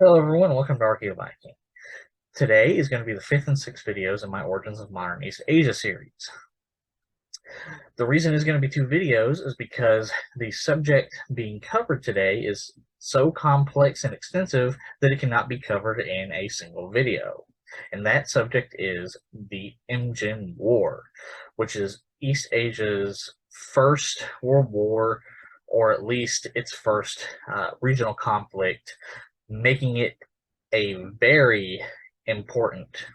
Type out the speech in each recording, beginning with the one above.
Hello everyone, welcome to Arquebus. Today is going to be the fifth and sixth videos in my Origins of Modern East Asia series. The reason it's going to be two videos is because the subject being covered today is so complex and extensive that it cannot be covered in a single video. And that subject is the Imjin War, which is East Asia's first world war, or at least its first regional conflict, making it a very important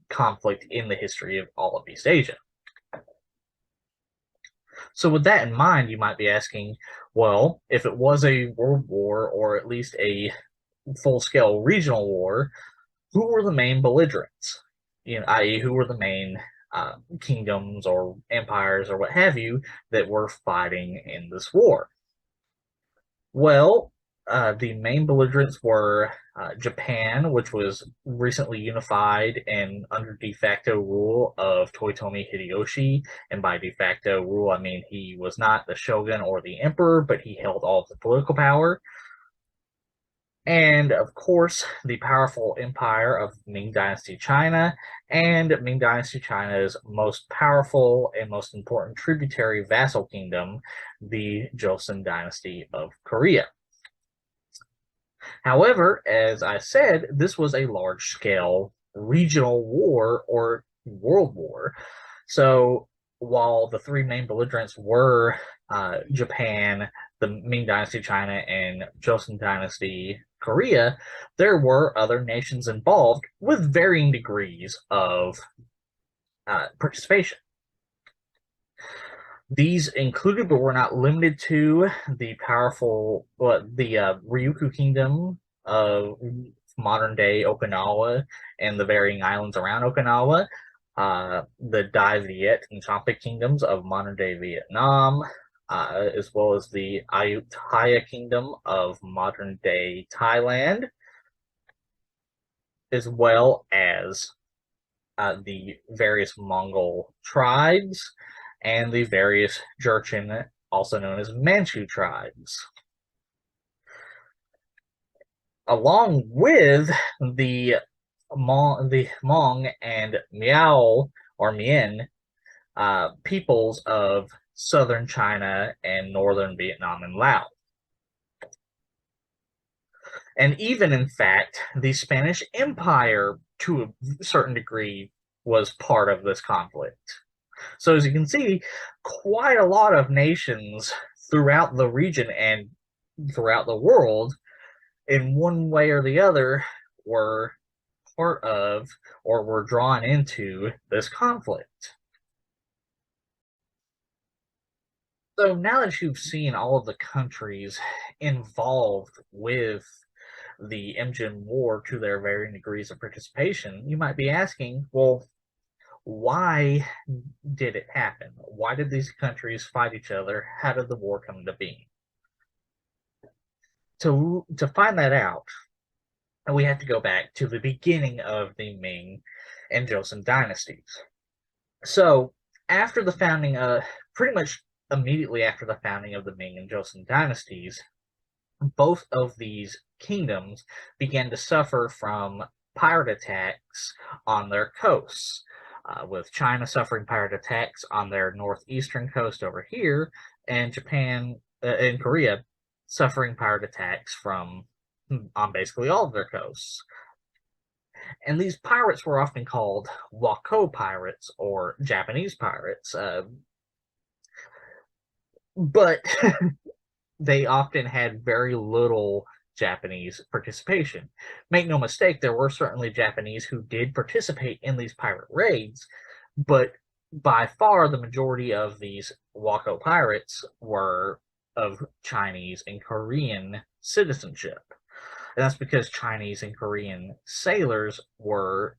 conflict in the history of all of East Asia. So, with that in mind, you might be asking, well, if it was a world war or at least a full scale regional war, who were the main belligerents? I.e., who were the main kingdoms or empires or what have you that were fighting in this war? Well, the main belligerents were Japan, which was recently unified and under de facto rule of Toyotomi Hideyoshi. And by de facto rule, I mean he was not the shogun or the emperor, but he held all of the political power. And of course, the powerful empire of Ming Dynasty China, and Ming Dynasty China's most powerful and most important tributary vassal kingdom, the Joseon Dynasty of Korea. However, as I said, this was a large scale regional war or world war. So while the three main belligerents were Japan, the Ming Dynasty China, and Joseon Dynasty Korea, there were other nations involved with varying degrees of participation. These included, but were not limited to, the powerful, the Ryukyu Kingdom of modern day Okinawa and the varying islands around Okinawa, the Dai Viet and Champa kingdoms of modern day Vietnam, as well as the Ayutthaya Kingdom of modern day Thailand, as well as the various Mongol tribes and the various Jurchen, also known as Manchu tribes. Along with the Hmong and Miao or Mien peoples of southern China and northern Vietnam and Laos. And even, in fact, the Spanish Empire, to a certain degree, was part of this conflict. So, as you can see, quite a lot of nations throughout the region and throughout the world, in one way or the other, were part of or were drawn into this conflict. So, now that you've seen all of the countries involved with the Imjin War to their varying degrees of participation, you might be asking, well, why did it happen? Why did these countries fight each other? How did the war come to be? To find that out, we have to go back to the beginning of the Ming and Joseon dynasties. So, after the founding, pretty much immediately after the founding of the Ming and Joseon dynasties, both of these kingdoms began to suffer from pirate attacks on their coasts, with China suffering pirate attacks on their northeastern coast over here, and Japan and Korea suffering pirate attacks from on basically all of their coasts. And these pirates were often called Wako pirates or Japanese pirates, but they often had very little Japanese participation. Make no mistake, there were certainly Japanese who did participate in these pirate raids, but by far the majority of these Wako pirates were of Chinese and Korean citizenship. And that's because Chinese and Korean sailors were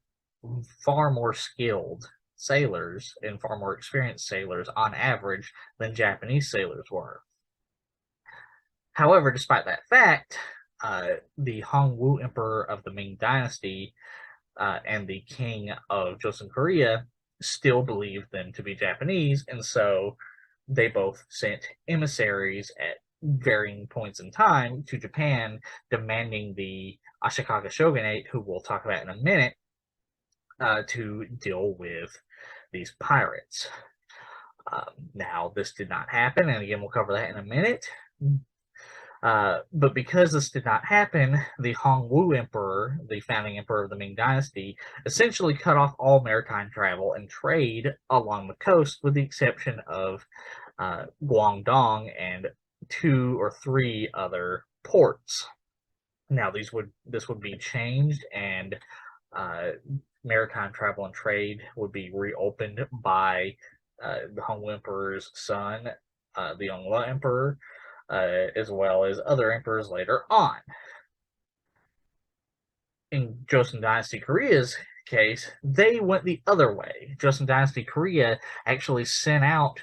far more skilled sailors and far more experienced sailors on average than Japanese sailors were. However, despite that fact, the Hongwu Emperor of the Ming Dynasty and the King of Joseon Korea still believed them to be Japanese, and so they both sent emissaries at varying points in time to Japan, demanding the Ashikaga shogunate, who we'll talk about in a minute, to deal with these pirates. Now, this did not happen, and again, we'll cover that in a minute. But because this did not happen, the Hongwu Emperor, the founding emperor of the Ming Dynasty, essentially cut off all maritime travel and trade along the coast, with the exception of Guangdong and 2 or 3 other ports. Now, this would be changed, and maritime travel and trade would be reopened by the Hongwu Emperor's son, the Yongle Emperor, as well as other emperors later on. In Joseon Dynasty Korea's case, they went the other way. Joseon Dynasty Korea actually sent out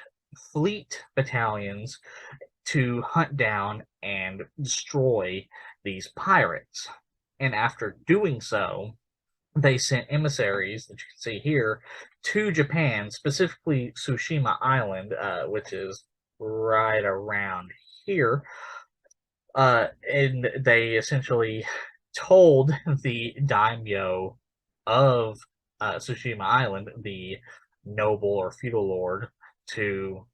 fleet battalions to hunt down and destroy these pirates. And after doing so, they sent emissaries, that you can see here, to Japan, specifically Tsushima Island, which is right around here, and they essentially told the daimyo of Tsushima Island, the noble or feudal lord, to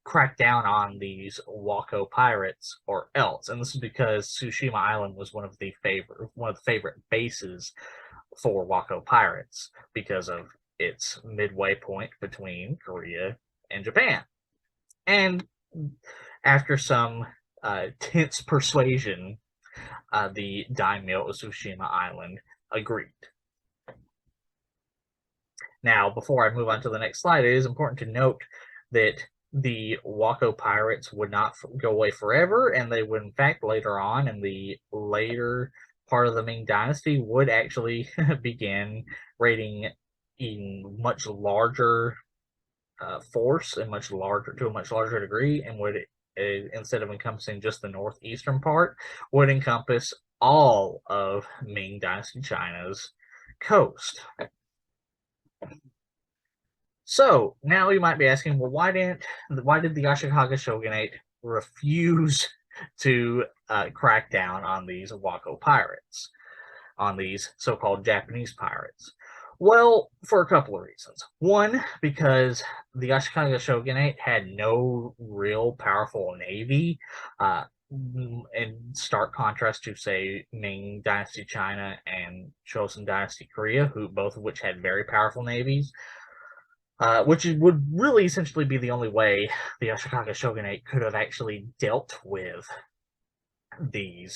crack down on these Wako pirates or else. And this is because Tsushima Island was one of the favorite bases for Wako pirates because of its midway point between Korea and Japan. And after some tense persuasion, the daimyo of Tsushima Island agreed. Now, before I move on to the next slide, it is important to note that the Wako pirates would not go away forever, and they would, in fact, later on in the later part of the Ming Dynasty, would actually begin raiding in much larger force and to a much larger degree, and would, instead of encompassing just the northeastern part, would encompass all of Ming Dynasty China's coast. So now you might be asking, well, why did the Ashikaga shogunate refuse to crack down on these Wako pirates, on these so-called Japanese pirates? Well, for a couple of reasons. One, because the Ashikaga shogunate had no real powerful navy, in stark contrast to, say, Ming Dynasty China and Joseon Dynasty Korea, both of which had very powerful navies, which would really essentially be the only way the Ashikaga shogunate could have actually dealt with the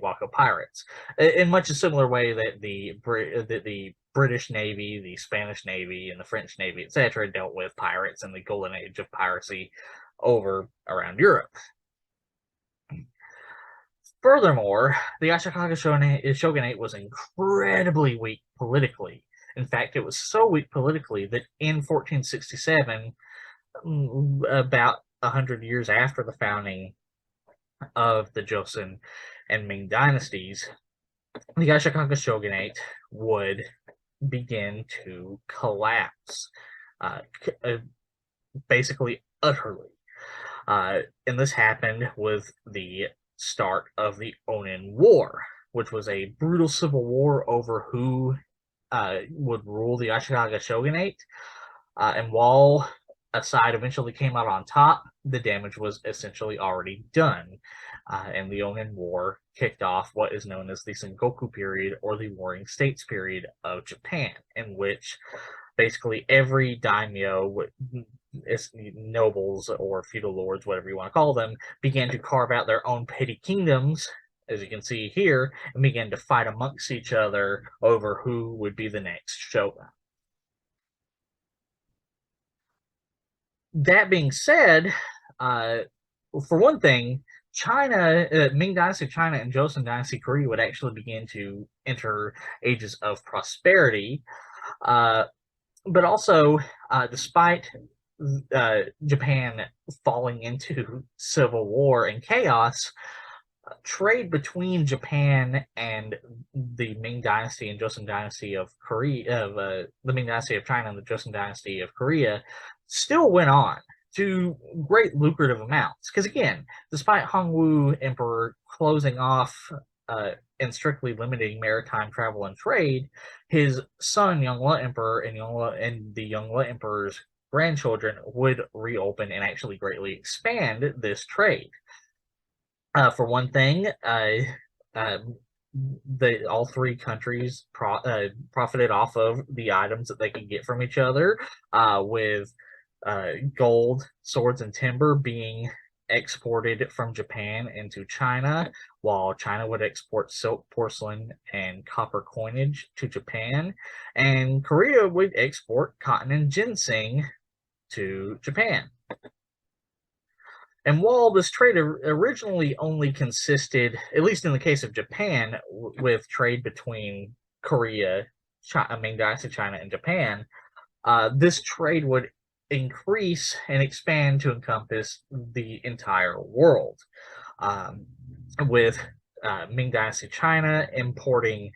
Wako pirates, in much a similar way that the British Navy, the Spanish Navy, and the French Navy, etc., dealt with pirates in the golden age of piracy around Europe. Furthermore, the Ashikaga shogunate was incredibly weak politically. In fact, it was so weak politically that in 1467, about 100 years after the founding of the Joseon and Ming dynasties, the Ashikaga shogunate would begin to collapse, basically utterly. And this happened with the start of the Onin War, which was a brutal civil war over who would rule the Ashikaga shogunate. And while a side eventually came out on top, the damage was essentially already done. And the Onin War kicked off what is known as the Sengoku period, or the Warring States period of Japan, in which basically every daimyo, nobles or feudal lords, whatever you want to call them, began to carve out their own petty kingdoms, as you can see here, and began to fight amongst each other over who would be the next shogun. That being said, for one thing, Ming Dynasty China and Joseon Dynasty Korea would actually begin to enter ages of prosperity, but also, despite Japan falling into civil war and chaos, trade between Japan and the Ming Dynasty and Joseon Dynasty of Korea, the Ming Dynasty of China and the Joseon Dynasty of Korea, still went on. to great lucrative amounts. Because again, despite Hongwu Emperor closing off and strictly limiting maritime travel and trade, his son Yongle Emperor and the Yongle Emperor's grandchildren would reopen and actually greatly expand this trade. For one thing, all three countries profited off of the items that they could get from each other, with gold, swords, and timber being exported from Japan into China, while China would export silk, porcelain, and copper coinage to Japan, and Korea would export cotton and ginseng to Japan. And while this trade originally only consisted, at least in the case of Japan, with trade between Korea, Ming Dynasty China, and Japan, this trade would increase and expand to encompass the entire world, with Ming Dynasty China importing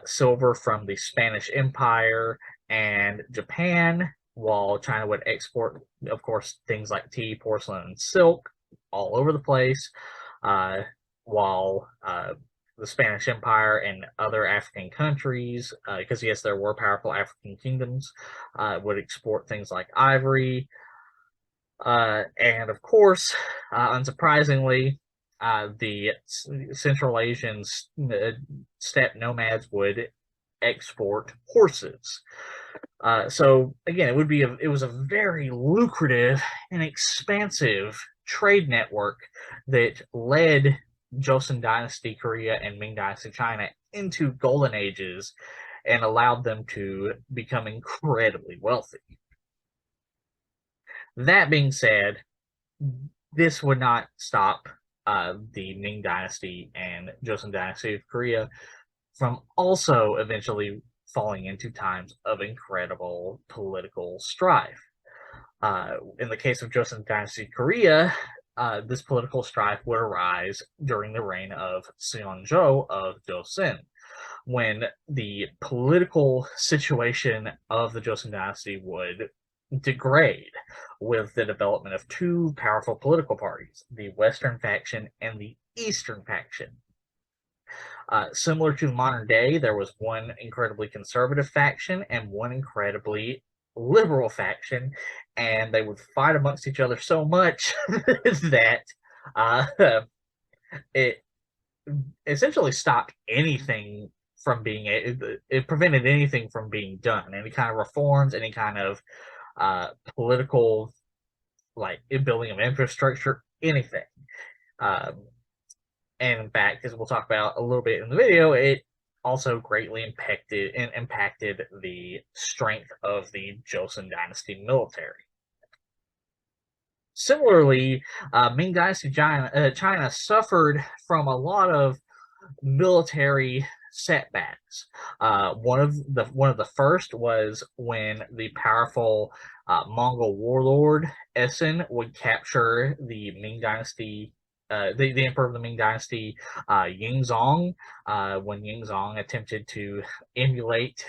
silver from the Spanish Empire and Japan, while China would export, of course, things like tea, porcelain, and silk all over the place, while the Spanish Empire and other African countries, because yes, there were powerful African kingdoms, would export things like ivory, and of course, unsurprisingly, the Central Asian steppe nomads would export horses. So again, it was a very lucrative and expansive trade network that led Joseon Dynasty Korea and Ming Dynasty China into golden ages and allowed them to become incredibly wealthy. That being said, this would not stop the Ming Dynasty and Joseon Dynasty of Korea from also eventually falling into times of incredible political strife. In the case of Joseon Dynasty Korea, this political strife would arise during the reign of Seonjo of Joseon, when the political situation of the Joseon Dynasty would degrade with the development of two powerful political parties, the Western faction and the Eastern faction. Similar to modern day, there was one incredibly conservative faction and one incredibly liberal faction, and they would fight amongst each other so much that it essentially stopped anything from being it prevented anything from being done, any kind of reforms, any kind of political, like building of infrastructure, anything. And in fact, as we'll talk about a little bit in the video, it also greatly impacted the strength of the Joseon Dynasty military. Similarly, Ming Dynasty China suffered from a lot of military setbacks. One of the first was when the powerful Mongol warlord Essen would capture the Ming Dynasty, the emperor of the Ming Dynasty, Yingzong, when Yingzong attempted to emulate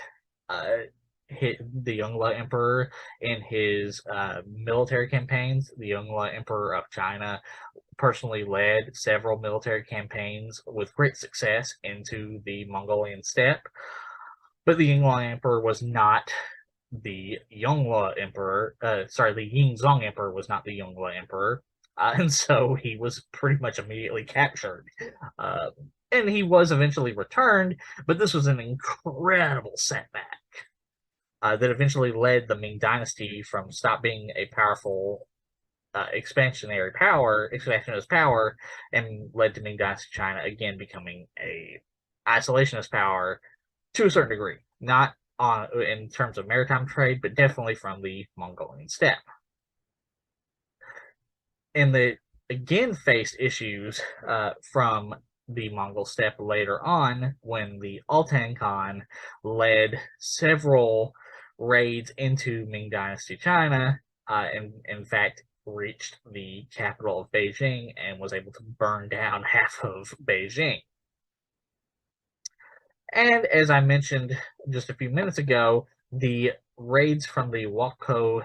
the Yongle Emperor in his military campaigns. The Yongle Emperor of China personally led several military campaigns with great success into the Mongolian steppe, but the Yingzong Emperor was not the Yongle Emperor. The Yingzong Emperor was not the Yongle Emperor, and so he was pretty much immediately captured. And he was eventually returned, but this was an incredible setback that eventually led the Ming Dynasty from stop being a powerful expansionist power, and led to Ming Dynasty China again becoming a isolationist power to a certain degree, not in terms of maritime trade, but definitely from the Mongolian steppe. And they again faced issues from the Mongol steppe later on, when the Altan Khan led several raids into Ming Dynasty China, and in fact reached the capital of Beijing and was able to burn down half of Beijing. And as I mentioned just a few minutes ago, the raids from the Wako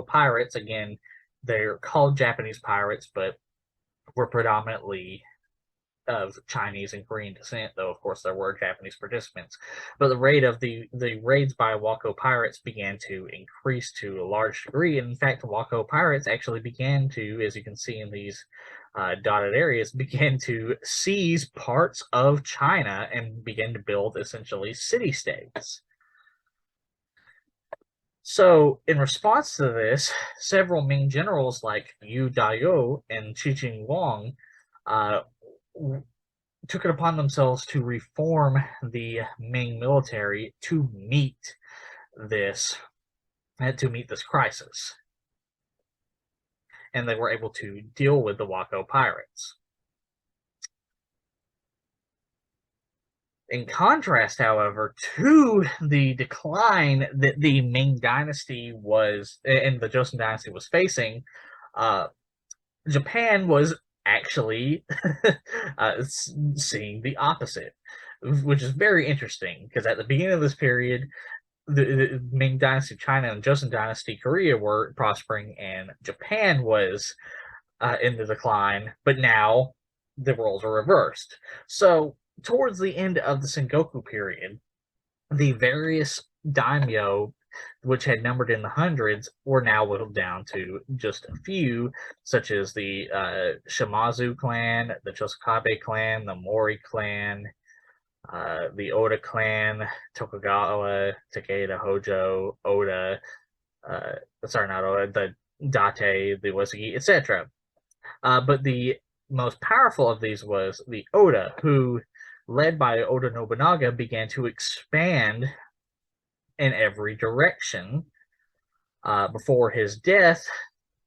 pirates. Again, they're called Japanese pirates, but were predominantly of Chinese and Korean descent, though of course there were Japanese participants. But the rate of the raids by Wako pirates began to increase to a large degree. And in fact, Wako pirates actually began to, as you can see in these dotted areas, began to seize parts of China and begin to build essentially city-states. So, in response to this, several Ming generals like Yu Dayo and Qi Jiguang took it upon themselves to reform the Ming military to meet this crisis, and they were able to deal with the Wako pirates. In contrast, however, to the decline that the Ming dynasty was and the Joseon dynasty was facing, Japan was actually seeing the opposite, which is very interesting because at the beginning of this period, the Ming dynasty China and Joseon dynasty Korea were prospering, and Japan was in the decline. But now the roles are reversed. So towards the end of the Sengoku period, the various daimyo, which had numbered in the hundreds, were now whittled down to just a few, such as the Shimazu clan, the Chosokabe clan, the Mori clan, the Oda clan, Tokugawa, Takeda, Hojo, Oda, sorry, not Oda, the Date, the Uesugi, etc. But the most powerful of these was the Oda, who, led by Oda Nobunaga, began to expand in every direction before his death,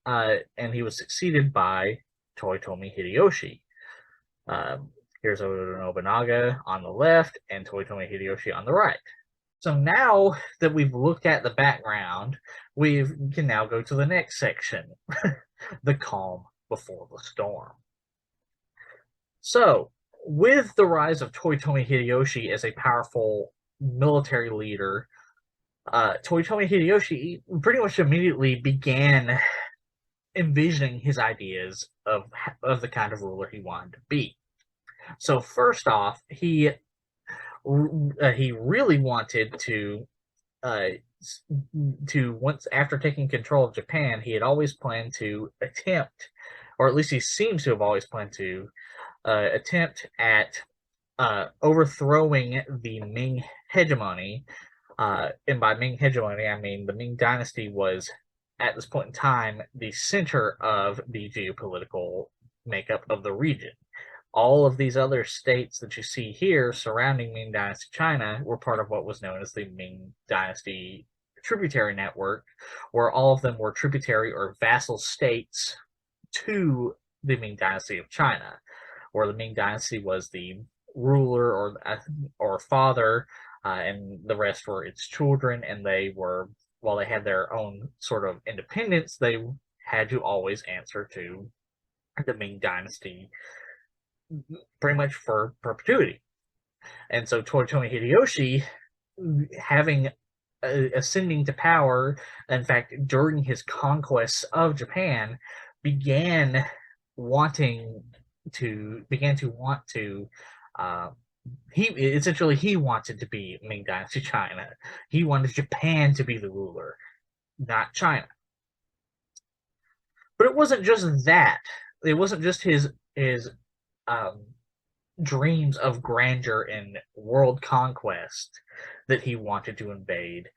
and he was succeeded by Toyotomi Hideyoshi. Here's Oda Nobunaga on the left and Toyotomi Hideyoshi on the right. So now that we've looked at the background, we can now go to the next section, the calm before the storm. So, with the rise of Toyotomi Hideyoshi as a powerful military leader, Toyotomi Hideyoshi pretty much immediately began envisioning his ideas of the kind of ruler he wanted to be. So first off, he really wanted to once after taking control of Japan, he had always planned to attempt, or at least he seems to have always planned to attempt at overthrowing the Ming hegemony. And by Ming hegemony, I mean the Ming dynasty was, at this point in time, the center of the geopolitical makeup of the region. All of these other states that you see here surrounding Ming Dynasty China were part of what was known as the Ming Dynasty tributary network, where all of them were tributary or vassal states to the Ming Dynasty of China, where the Ming Dynasty was the ruler or father, and the rest were its children, and they were, while they had their own sort of independence, they had to always answer to the Ming Dynasty pretty much for perpetuity. And so Toyotomi Hideyoshi, having ascending to power, in fact, during his conquests of Japan, began to want to he wanted to be Ming Dynasty China. He wanted Japan to be the ruler, not China. But it wasn't just that. It wasn't just his dreams of grandeur and world conquest that he wanted to invade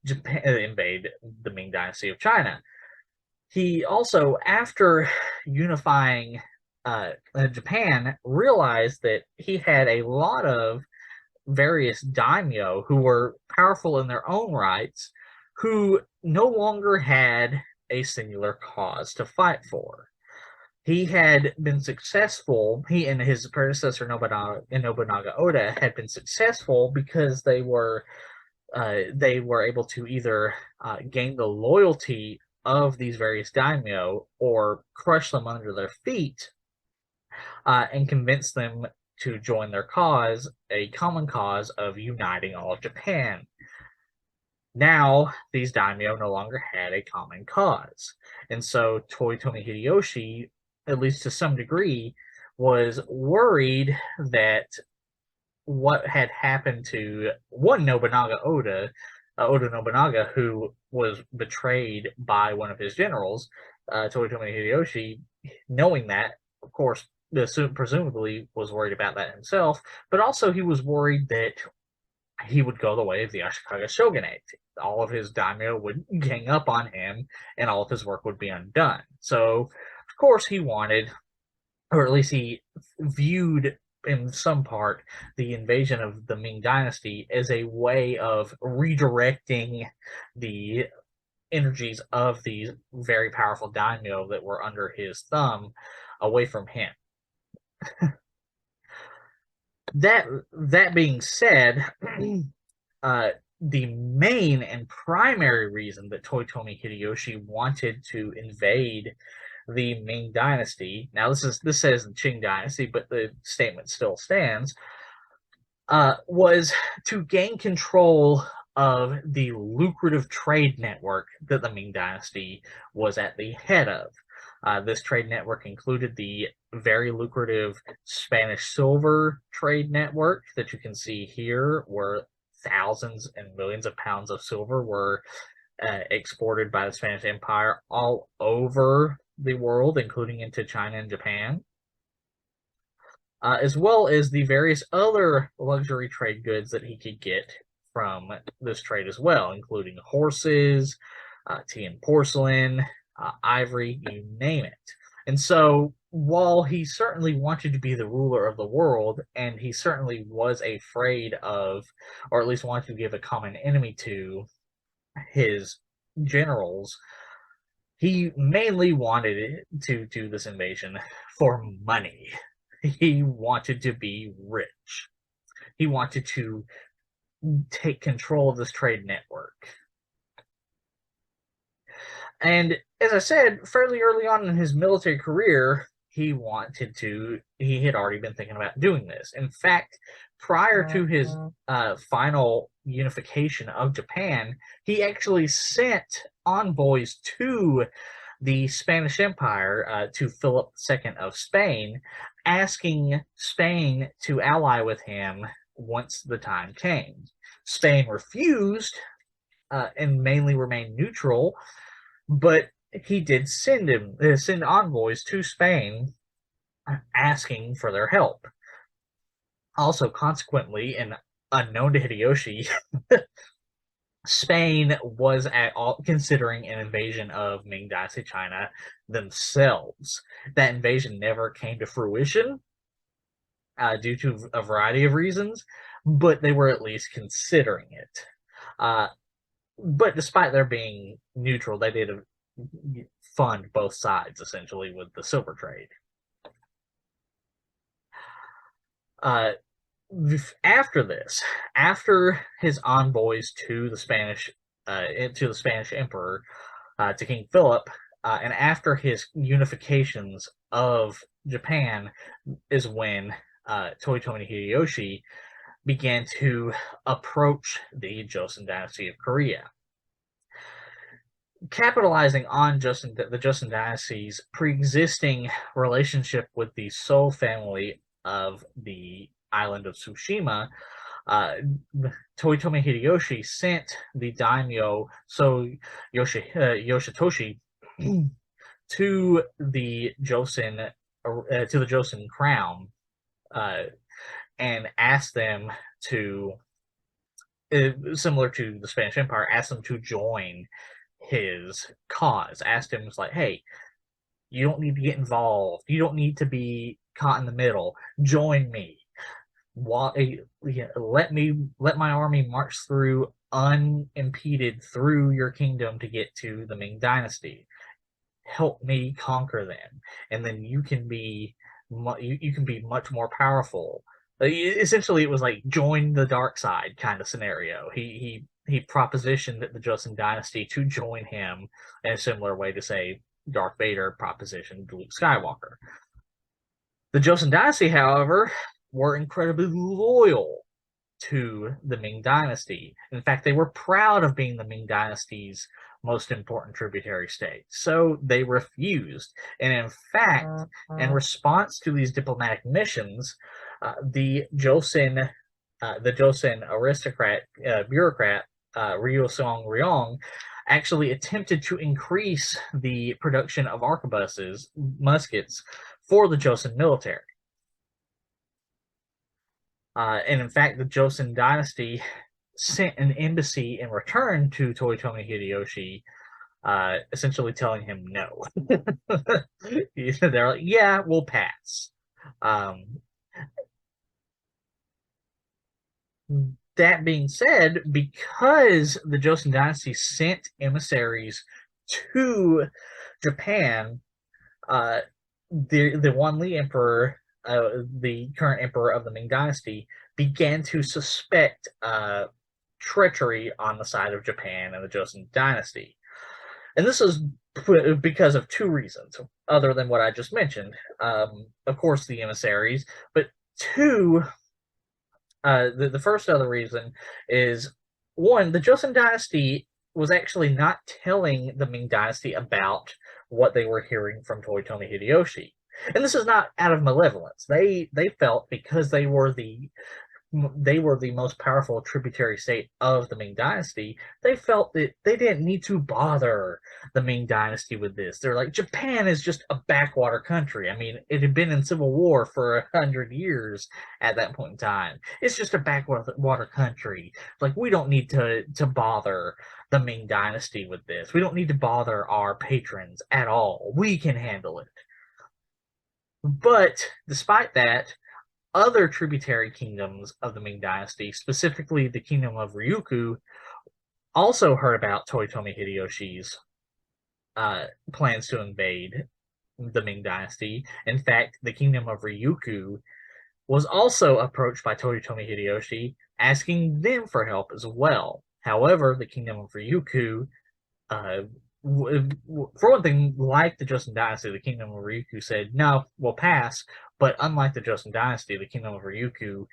the Ming Dynasty of China. He also, after unifying Japan, realized that he had a lot of various daimyo who were powerful in their own rights, who no longer had a singular cause to fight for. He had been successful, he and his predecessor Nobunaga Oda had been successful because they were able to either gain the loyalty of these various daimyo or crush them under their feet and convince them to join their cause, a common cause of uniting all of Japan. Now, these daimyo no longer had a common cause. And so Toyotomi Hideyoshi, at least to some degree, was worried that what had happened to one Nobunaga Oda Nobunaga, who was betrayed by one of his generals, Toyotomi Hideyoshi, knowing that, of course, presumably was worried about that himself, but also he was worried that he would go the way of the Ashikaga shogunate. All of his daimyo would gang up on him, and all of his work would be undone. So, of course, he wanted, or at least he viewed in some part, the invasion of the Ming Dynasty as a way of redirecting the energies of these very powerful daimyo that were under his thumb away from him. That being said, the main and primary reason that Toyotomi Hideyoshi wanted to invade the Ming Dynasty, now this says the Qing Dynasty, but the statement still stands, was to gain control of the lucrative trade network that the Ming Dynasty was at the head of. This trade network included the very lucrative Spanish silver trade network that you can see here, where thousands and millions of pounds of silver were exported by the Spanish Empire all over the world, including into China and Japan, as well as the various other luxury trade goods that he could get from this trade as well, including horses, tea and porcelain, ivory, you name it. And so, while he certainly wanted to be the ruler of the world, and he certainly was afraid of, or at least wanted to give a common enemy to his generals, he mainly wanted to do this invasion for money. He wanted to be rich. He wanted to take control of this trade network. And as I said, fairly early on in his military career, he had already been thinking about doing this. In fact, prior to his final unification of Japan, he actually sent envoys to the Spanish Empire, to Philip II of Spain, asking Spain to ally with him once the time came. Spain refused, and mainly remained neutral, but he did send envoys to Spain asking for their help. Also, consequently, and unknown to Hideyoshi, Spain was at all considering an invasion of Ming Dynasty China themselves. That invasion never came to fruition due to a variety of reasons, but they were at least considering it. But despite their being neutral, they did fund both sides, essentially, with the silver trade. After this, after his envoys to the Spanish Emperor, to King Philip, and after his unifications of Japan, is when Toyotomi Hideyoshi began to approach the Joseon Dynasty of Korea. Capitalizing on the Joseon Dynasty's pre-existing relationship with the Sou family of the island of Tsushima, Toyotomi Hideyoshi sent the daimyo Yoshitoshi to the Joseon crown, and asked them to, similar to the Spanish Empire, asked them to join his cause. Asked him, was like, hey, you don't need to get involved. You don't need to be caught in the middle. Join me. Let my army march through unimpeded through your kingdom to get to the Ming Dynasty. Help me conquer them, and then you can be much more powerful. Essentially, it was like join the dark side kind of scenario. He propositioned the Joseon Dynasty to join him in a similar way to, say, Darth Vader propositioned Luke Skywalker. The Joseon Dynasty, however, were incredibly loyal to the Ming Dynasty. In fact, they were proud of being the Ming Dynasty's most important tributary state. So they refused. And in fact, in response to these diplomatic missions, the Joseon aristocrat bureaucrat Ryo Song Ryong actually attempted to increase the production of arquebuses, muskets, for the Joseon military. And in fact, the Joseon dynasty sent an embassy in return to Toyotomi Hideyoshi, essentially telling him no. They're like, yeah, we'll pass. That being said, because the Joseon dynasty sent emissaries to Japan, the Wanli Emperor, the current emperor of the Ming Dynasty, began to suspect treachery on the side of Japan and the Joseon Dynasty. And this is because of two reasons, other than what I just mentioned. Of course, the emissaries, but two, the first other reason is, one, the Joseon Dynasty was actually not telling the Ming Dynasty about what they were hearing from Toyotomi Hideyoshi. And this is not out of malevolence. They felt, because they were the most powerful tributary state of the Ming Dynasty, they felt that they didn't need to bother the Ming Dynasty with this. They're like, Japan is just a backwater country. I mean, it had been in civil war for 100 years at that point in time. It's just a backwater country. Like, we don't need to bother the Ming Dynasty with this. We don't need to bother our patrons at all. We can handle it. But despite that, other tributary kingdoms of the Ming Dynasty, specifically the kingdom of Ryukyu, also heard about Toyotomi Hideyoshi's plans to invade the Ming Dynasty. In fact, the kingdom of Ryukyu was also approached by Toyotomi Hideyoshi, asking them for help as well. However, the kingdom of Ryukyu, for one thing, like the Joseon Dynasty, the kingdom of Ryukyu said, no, we'll pass. But unlike the Joseon Dynasty, the kingdom of Ryukyu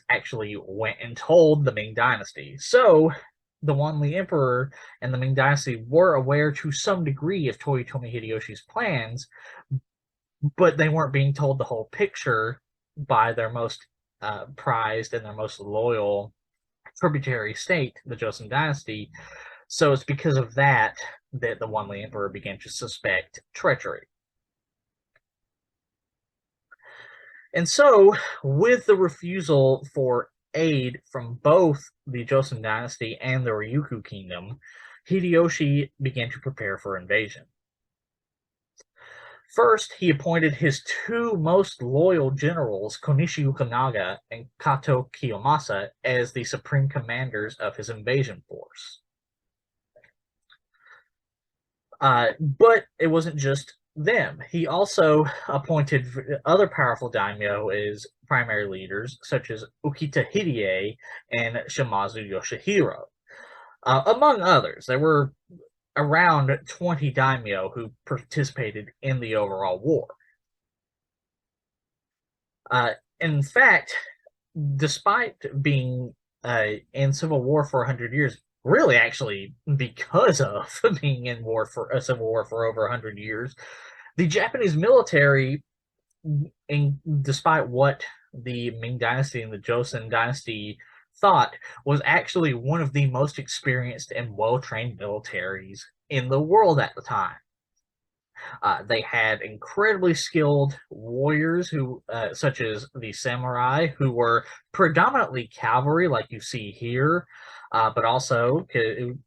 actually went and told the Ming Dynasty. So the Wanli Emperor and the Ming Dynasty were aware to some degree of Toyotomi Hideyoshi's plans, but they weren't being told the whole picture by their most prized and their most loyal tributary state, the Joseon Dynasty. So it's because of that that the Wanli Emperor began to suspect treachery. And so, with the refusal for aid from both the Joseon Dynasty and the Ryukyu Kingdom, Hideyoshi began to prepare for invasion. First, he appointed his two most loyal generals, Konishi Yukonaga and Kato Kiyomasa, as the supreme commanders of his invasion force. But it wasn't just them. He also appointed other powerful daimyo as primary leaders, such as Ukita Hideye and Shimazu Yoshihiro. Among others, there were around 20 daimyo who participated in the overall war. In fact, despite being in civil war for 100 years, really actually because of being in a civil war for over 100 years, the Japanese military, despite what the Ming Dynasty and the Joseon Dynasty thought, was actually one of the most experienced and well-trained militaries in the world at the time. They had incredibly skilled warriors, who, such as the samurai, who were predominantly cavalry, like you see here, but also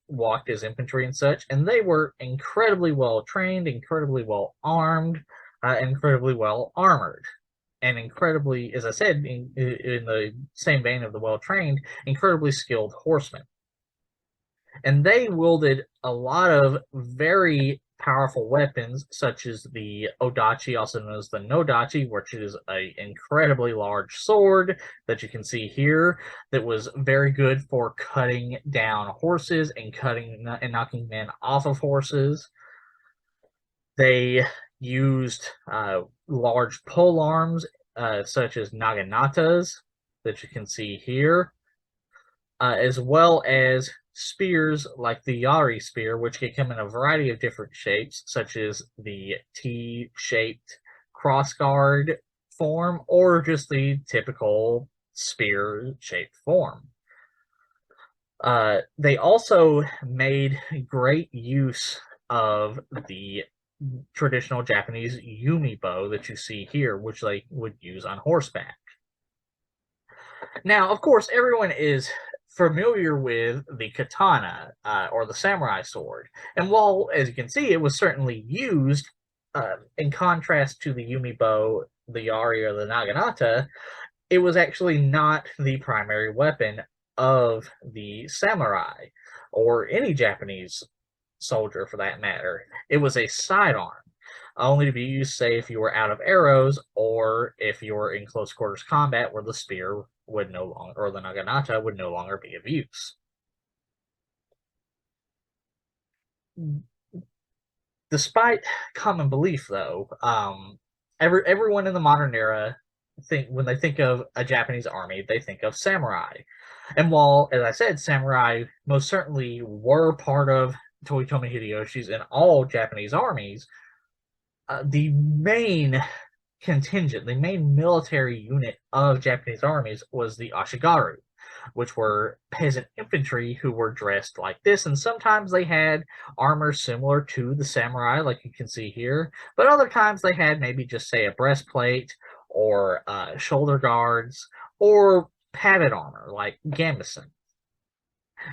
walked as infantry and such. And they were incredibly well trained, incredibly well armed, incredibly well armored, and incredibly, as I said, in the same vein of the well trained, incredibly skilled horsemen. And they wielded a lot of very powerful weapons, such as the odachi, also known as the nodachi, which is an incredibly large sword that you can see here, that was very good for cutting down horses and knocking men off of horses. They used large pole arms, such as naganatas, that you can see here, as well as spears like the Yari spear, which can come in a variety of different shapes, such as the T-shaped crossguard form or just the typical spear-shaped form. They also made great use of the traditional Japanese Yumi bow that you see here, which they would use on horseback. Now, of course, everyone is familiar with the katana, or the samurai sword. And while, as you can see, it was certainly used in contrast to the Yumi bow, the Yari, or the Naginata, it was actually not the primary weapon of the samurai, or any Japanese soldier for that matter. It was a sidearm, only to be used, say, if you were out of arrows, or if you were in close quarters combat where the spear would no longer, or the naginata would no longer be of use. Despite common belief, though, everyone in the modern era when they think of a Japanese army, they think of samurai. And while, as I said, samurai most certainly were part of Toyotomi Hideyoshi's and all Japanese armies, the main contingent, the main military unit of Japanese armies was the Ashigaru, which were peasant infantry who were dressed like this, and sometimes they had armor similar to the samurai, like you can see here, but other times they had maybe just, say, a breastplate, or shoulder guards, or padded armor, like gambeson.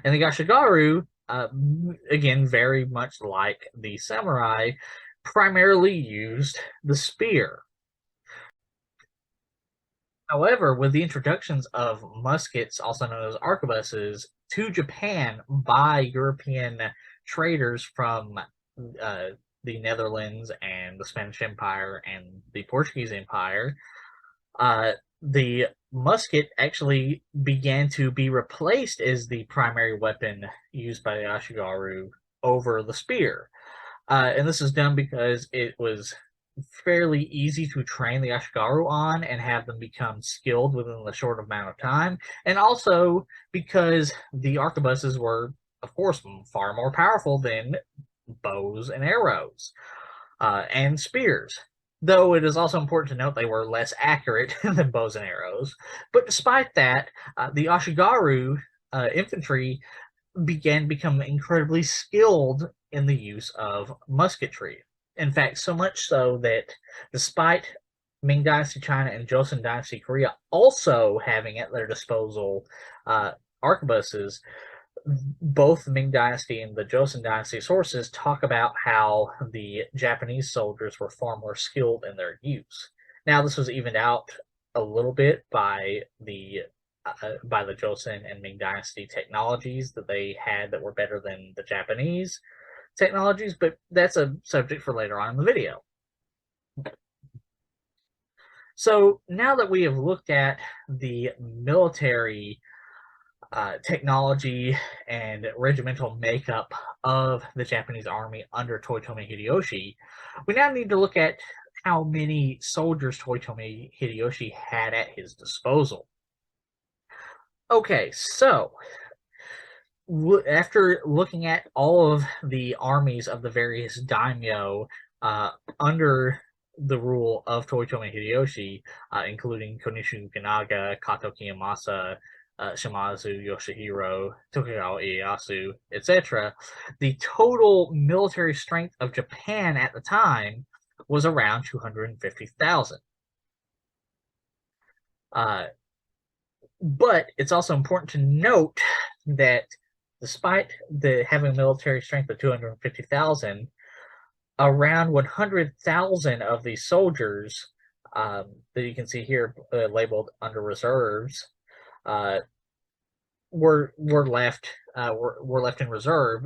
And the Ashigaru, again, very much like the samurai, primarily used the spear. However, with the introductions of muskets, also known as arquebuses, to Japan by European traders from the Netherlands and the Spanish Empire and the Portuguese Empire, the musket actually began to be replaced as the primary weapon used by the Ashigaru over the spear. And this is done because it was fairly easy to train the Ashigaru on and have them become skilled within a short amount of time, and also because the arquebuses were, of course, far more powerful than bows and arrows and spears. Though it is also important to note they were less accurate than bows and arrows. But despite that, the Ashigaru infantry began to become incredibly skilled in the use of musketry. In fact, so much so that despite Ming Dynasty China and Joseon Dynasty Korea also having at their disposal arquebuses, both the Ming Dynasty and the Joseon Dynasty sources talk about how the Japanese soldiers were far more skilled in their use. Now, this was evened out a little bit by the Joseon and Ming Dynasty technologies that they had that were better than the Japanese technologies, but that's a subject for later on in the video. So now that we have looked at the military technology and regimental makeup of the Japanese army under Toyotomi Hideyoshi, we now need to look at how many soldiers Toyotomi Hideyoshi had at his disposal. Okay, so after looking at all of the armies of the various daimyo under the rule of Toyotomi Hideyoshi, including Konishi Fukunaga, Kato Kiyomasa, Shimazu Yoshihiro, Tokugawa Ieyasu, etc., the total military strength of Japan at the time was around 250,000. But it's also important to note that despite having a military strength of 250,000, around 100,000 of these soldiers that you can see here labeled under reserves were left in reserve,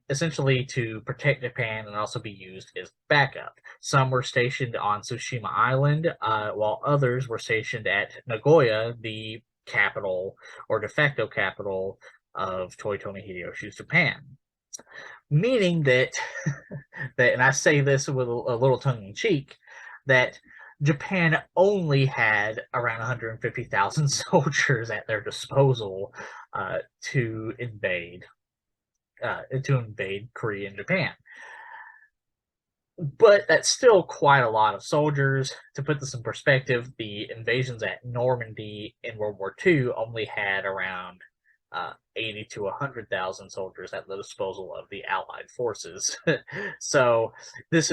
essentially to protect Japan and also be used as backup. Some were stationed on Tsushima Island, while others were stationed at Nagoya, the capital or de facto capital of Toyotomi Hideyoshi's Japan. Meaning that, and I say this with a little tongue in cheek, that Japan only had around 150,000 soldiers at their disposal to invade Korea and Japan. But that's still quite a lot of soldiers. To put this in perspective, the invasions at Normandy in World War II only had around 80 to 100,000 soldiers at the disposal of the Allied forces. So this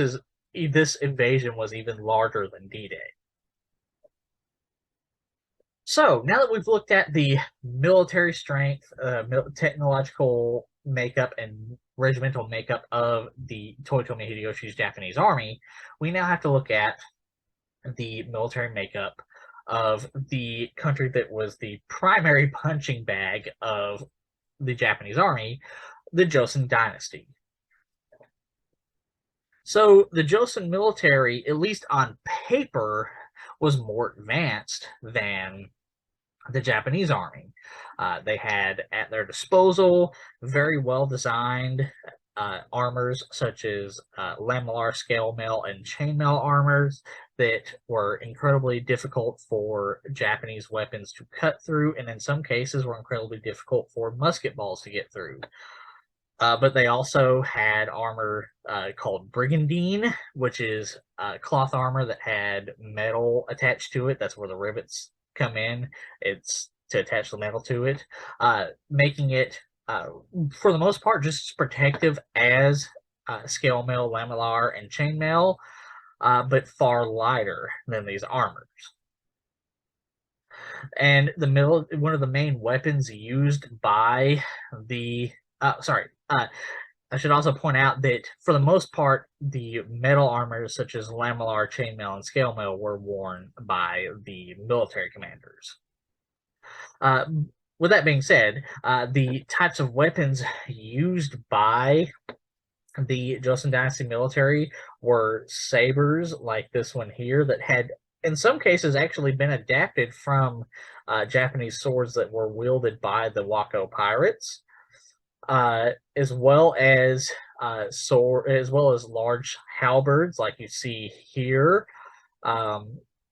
invasion was even larger than D-Day. So now that we've looked at the military strength, technological makeup, and regimental makeup of the Toyotomi Hideyoshi's Japanese army, we now have to look at the military makeup of the country that was the primary punching bag of the Japanese army, the Joseon dynasty. So the Joseon military, at least on paper, was more advanced than the Japanese army. They had at their disposal very well designed armors such as lamellar, scale mail, and chainmail armors that were incredibly difficult for Japanese weapons to cut through, and in some cases were incredibly difficult for musket balls to get through. But they also had armor called brigandine, which is cloth armor that had metal attached to it. That's where the rivets come in. It's to attach the metal to it, making it, for the most part, just as protective as scale mail, lamellar, and chainmail, but far lighter than these armors. And one of the main weapons used by the I should also point out that for the most part, the metal armors such as lamellar, chainmail, and scale mail were worn by the military commanders. With that being said, the types of weapons used by the Joseon Dynasty military were sabers like this one here that had, in some cases, actually been adapted from Japanese swords that were wielded by the Wako pirates, as well as large halberds like you see here.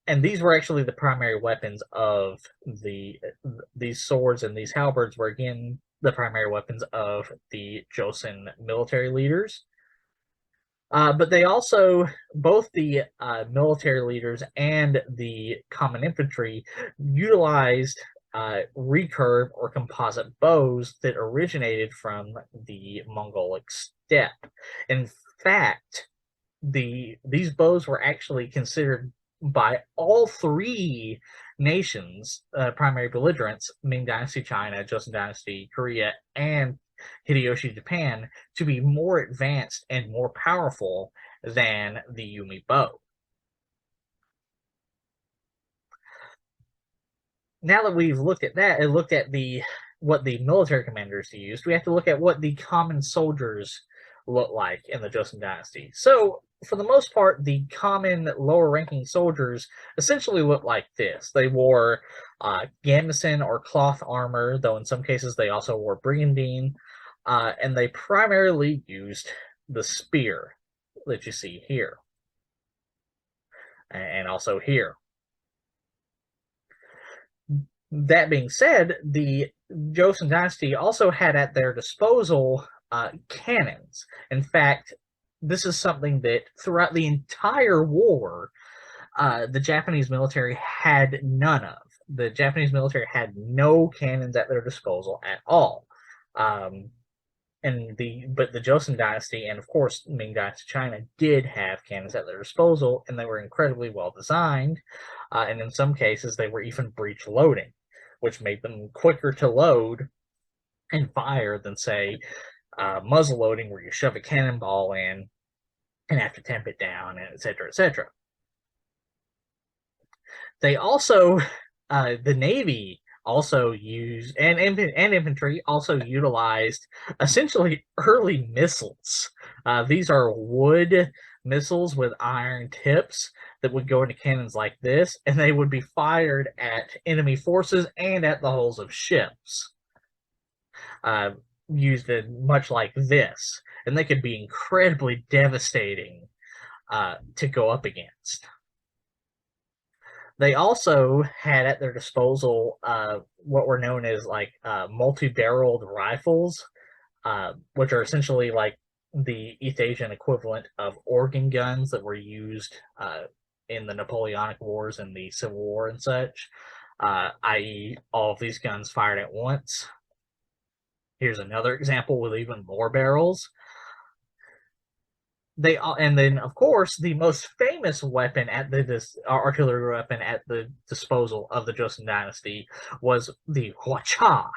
And these were actually the primary weapons of these swords, and these halberds were again the primary weapons of the Joseon military leaders. But they also, both the military leaders and the common infantry, utilized recurve or composite bows that originated from the Mongolic steppe. In fact, these bows were actually considered by all three nations, primary belligerents, Ming Dynasty China, Joseon Dynasty Korea, and Hideyoshi Japan, to be more advanced and more powerful than the Yumi bow. Now that we've looked at that and looked at what the military commanders used, we have to look at what the common soldiers look like in the Joseon Dynasty. So, for the most part, the common lower-ranking soldiers essentially look like this. They wore gambeson or cloth armor, though in some cases they also wore brigandine, and they primarily used the spear that you see here, and also here. That being said, the Joseon Dynasty also had at their disposal cannons. In fact, this is something that throughout the entire war, the Japanese military had none of. The Japanese military had no cannons at their disposal at all. But the Joseon Dynasty and of course Ming Dynasty China did have cannons at their disposal, and they were incredibly well designed. And in some cases, they were even breech loading, which made them quicker to load and fire than, say, muzzle loading, where you shove a cannonball in and have to temp it down, and etc., etc. They also, the Navy also used, and infantry also utilized essentially early missiles. These are wood missiles with iron tips that would go into cannons like this, and they would be fired at enemy forces and at the hulls of ships. Used much like this, and they could be incredibly devastating to go up against. They also had at their disposal what were known as like multi-barreled rifles, which are essentially like the East Asian equivalent of organ guns that were used in the Napoleonic Wars and the Civil War and such, i.e., all of these guns fired at once. Here's another example with even more barrels. And then, of course, the most famous weapon at this artillery weapon at the disposal of the Joseon Dynasty was the Hwacha,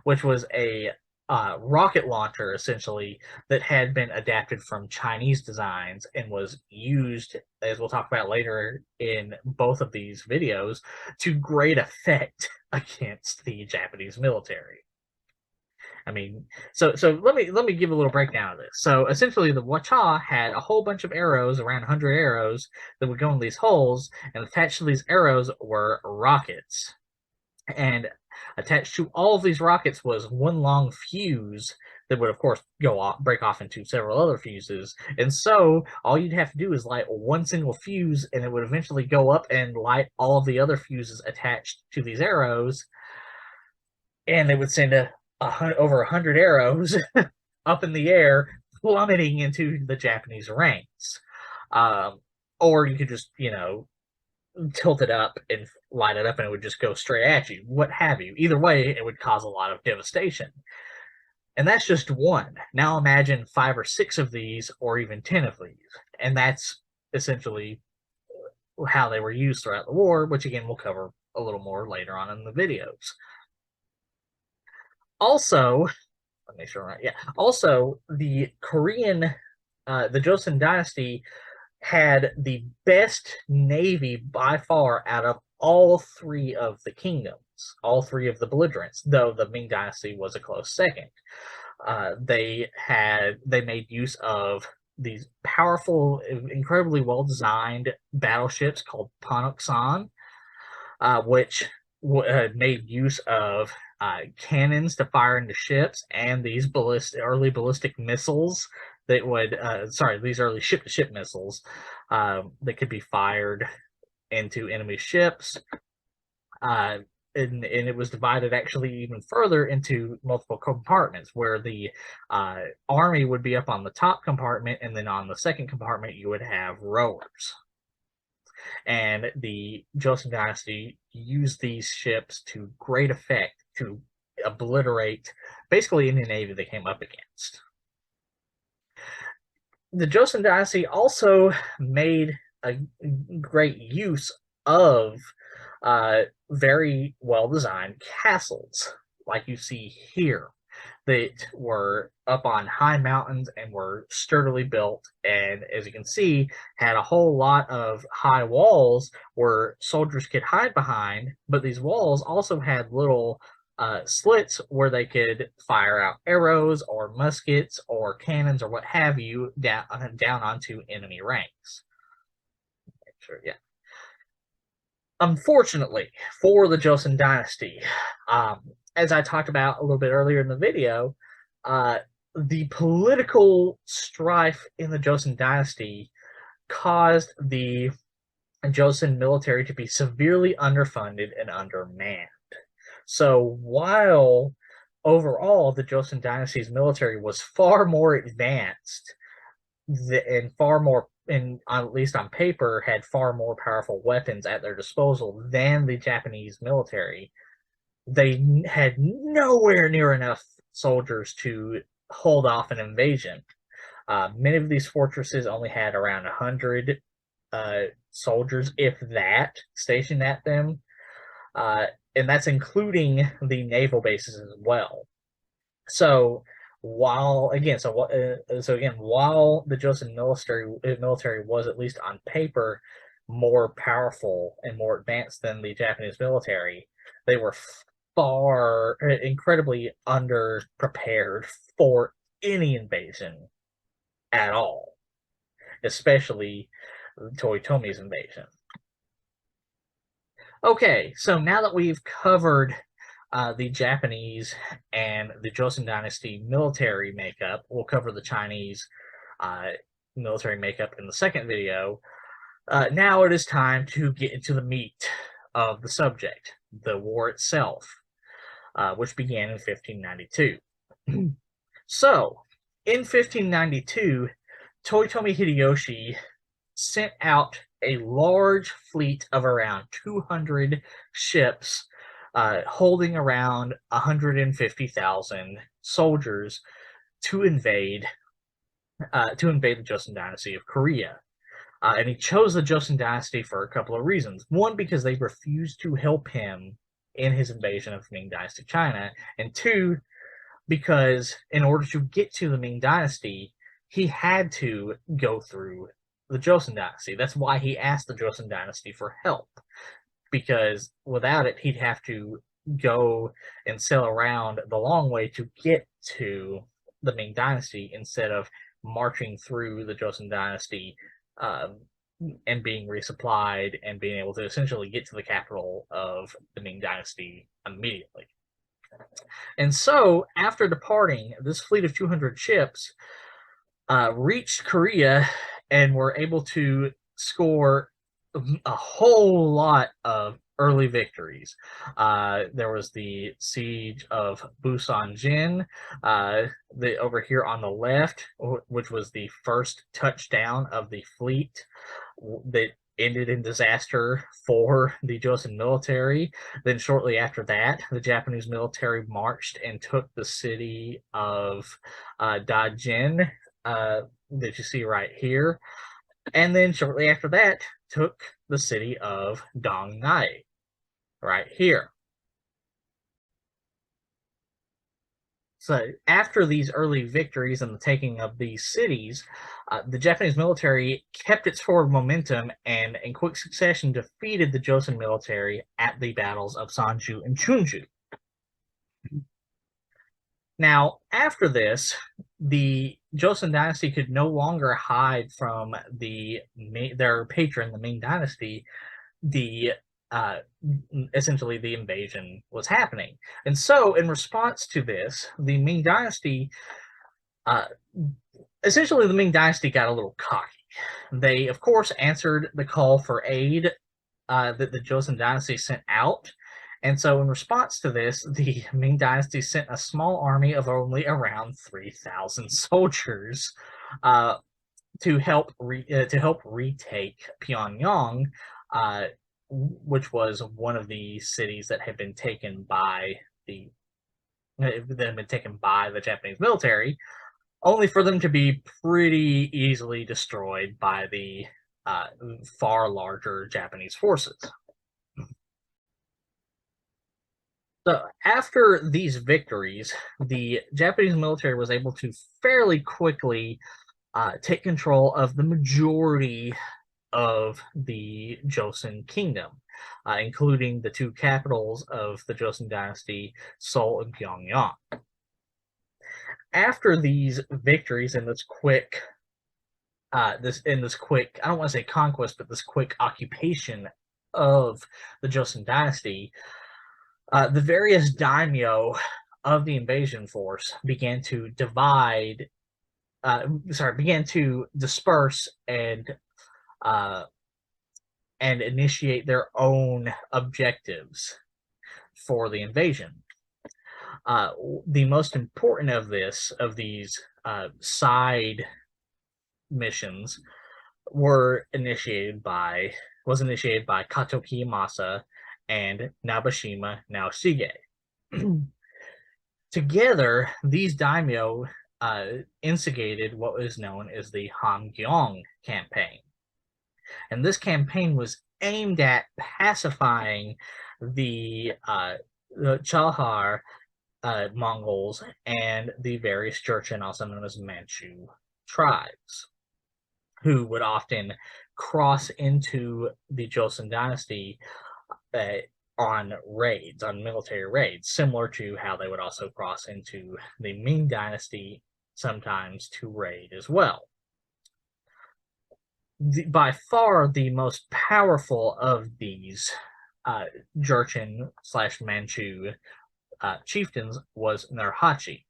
which was a rocket launcher, essentially, that had been adapted from Chinese designs and was used, as we'll talk about later in both of these videos, to great effect against the Japanese military. I mean, so let me give a little breakdown of this. So essentially, the Hwacha had a whole bunch of arrows, around 100 arrows, that would go in these holes, and attached to these arrows were rockets. And attached to all of these rockets was one long fuse that would, of course, break off into several other fuses. And so all you'd have to do is light one single fuse, and it would eventually go up and light all of the other fuses attached to these arrows, and they would send over 100 arrows up in the air, plummeting into the Japanese ranks. Or you could just, tilt it up and light it up and it would just go straight at you, what have you. Either way, it would cause a lot of devastation. And that's just one. Now imagine 5 or 6 of these, or even 10 of these. And that's essentially how they were used throughout the war, which again we'll cover a little more later on in the videos. Also, let me make sure, right? Yeah. Also, the Joseon Dynasty had the best navy by far out of all 3 of the kingdoms, all 3 of the belligerents, though the Ming Dynasty was a close second. They made use of these powerful, incredibly well-designed battleships called Panoksan, which made use of cannons to fire into ships, and these early ballistic missiles that would, these early ship-to-ship missiles that could be fired into enemy ships. And it was divided actually even further into multiple compartments, where the army would be up on the top compartment, and then on the second compartment you would have rowers. And the Joseon Dynasty used these ships to great effect to obliterate basically any navy they came up against. The Joseon Dynasty also made a great use of very well-designed castles, like you see here, that were up on high mountains and were sturdily built, and as you can see, had a whole lot of high walls where soldiers could hide behind, but these walls also had little slits where they could fire out arrows or muskets or cannons or what have you down onto enemy ranks. Sure, yeah. Unfortunately for the Joseon Dynasty, as I talked about a little bit earlier in the video, the political strife in the Joseon Dynasty caused the Joseon military to be severely underfunded and undermanned. So while overall the Joseon Dynasty's military was far more advanced and far more, and at least on paper, had far more powerful weapons at their disposal than the Japanese military, they had nowhere near enough soldiers to hold off an invasion. Many of these fortresses only had around 100 soldiers, if that, stationed at them. And that's including the naval bases as well. So while the Joseon military was, at least on paper, more powerful and more advanced than the Japanese military, they were incredibly underprepared for any invasion at all, especially Toyotomi's invasion. Okay, so now that we've covered the Japanese and the Joseon Dynasty military makeup, we'll cover the Chinese military makeup in the second video. Now it is time to get into the meat of the subject, the war itself, which began in 1592. So, in 1592, Toyotomi Hideyoshi sent out a large fleet of around 200 ships, holding around 150,000 soldiers to invade the Joseon dynasty of Korea. And he chose the Joseon dynasty for a couple of reasons. One, because they refused to help him in his invasion of Ming Dynasty China, and two, because in order to get to the Ming Dynasty, he had to go through the Joseon Dynasty. That's why he asked the Joseon Dynasty for help, because without it, he'd have to go and sail around the long way to get to the Ming Dynasty instead of marching through the Joseon Dynasty and being resupplied and being able to essentially get to the capital of the Ming Dynasty immediately. And so, after departing, this fleet of 200 ships reached Korea and were able to score a whole lot of early victories. There was the siege of Busan-jin, over here on the left, which was the first touchdown of the fleet that ended in disaster for the Joseon military. Then shortly after that, the Japanese military marched and took the city of Dajin, that you see right here. And then shortly after that, took the city of Dongnai, right here. So after these early victories and the taking of these cities, the Japanese military kept its forward momentum and in quick succession defeated the Joseon military at the battles of Sanju and Chunju. Now, after this, the Joseon dynasty could no longer hide from their patron, the Ming dynasty. Essentially the invasion was happening. And so, in response to this, the Ming dynasty, essentially the Ming dynasty got a little cocky. They, of course, answered the call for aid that the Joseon dynasty sent out. And so, in response to this, the Ming dynasty sent a small army of only around 3,000 soldiers to help retake Pyongyang, which was one of the cities that had been taken by the Japanese military, only for them to be pretty easily destroyed by the far larger Japanese forces. So after these victories, the Japanese military was able to fairly quickly take control of the majority of the Joseon kingdom, including the two capitals of the Joseon dynasty, Seoul and Pyongyang. After these victories and this quick, I don't want to say conquest, but this quick occupation of the Joseon dynasty, the various daimyo of the invasion force began to disperse and initiate their own objectives for the invasion. The most important of these side missions was initiated by Kato Kiyomasa and Nabeshima Naoshige. Together, these daimyo instigated what was known as the Hamgyong campaign. And this campaign was aimed at pacifying the Chalhar Mongols and the various Jurchen, also known as Manchu tribes, who would often cross into the Joseon dynasty on military raids, similar to how they would also cross into the Ming dynasty sometimes to raid as well. By far the most powerful of these Jurchen/Manchu chieftains was Nurhaci.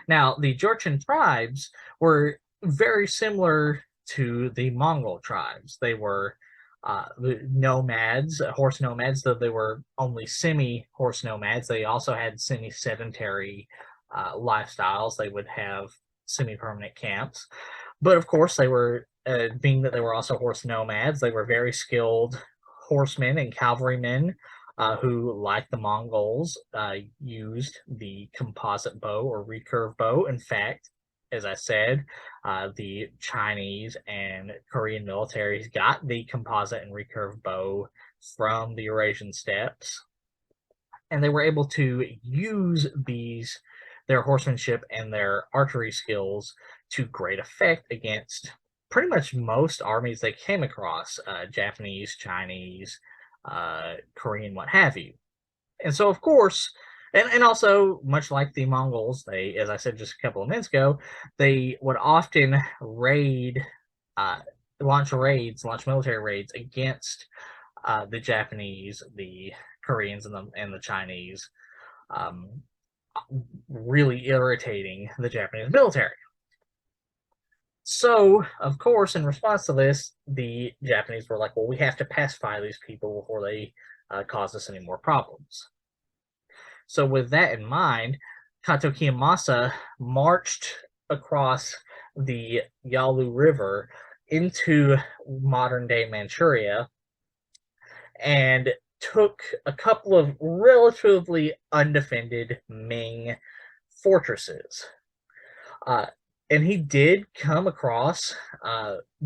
Now, the Jurchen tribes were very similar to the Mongol tribes. They were nomads, horse nomads, though they were only semi-horse nomads. They also had semi-sedentary lifestyles. They would have semi-permanent camps. But of course, they were, being that they were also horse nomads, they were very skilled horsemen and cavalrymen who, like the Mongols, used the composite bow or recurve bow. In fact, as I said, the Chinese and Korean militaries got the composite and recurve bow from the Eurasian steppes, and they were able to use their horsemanship and their archery skills to great effect against pretty much most armies they came across, Japanese, Chinese, Korean, what have you. And so, of course, and also, much like the Mongols, they, as I said just a couple of minutes ago, they would often launch military raids against the Japanese, the Koreans, and the Chinese, really irritating the Japanese military. So, of course, in response to this, the Japanese were like, well, we have to pacify these people before they cause us any more problems. So with that in mind, Kato Kiyomasa marched across the Yalu River into modern-day Manchuria and took a couple of relatively undefended Ming fortresses. And he did come across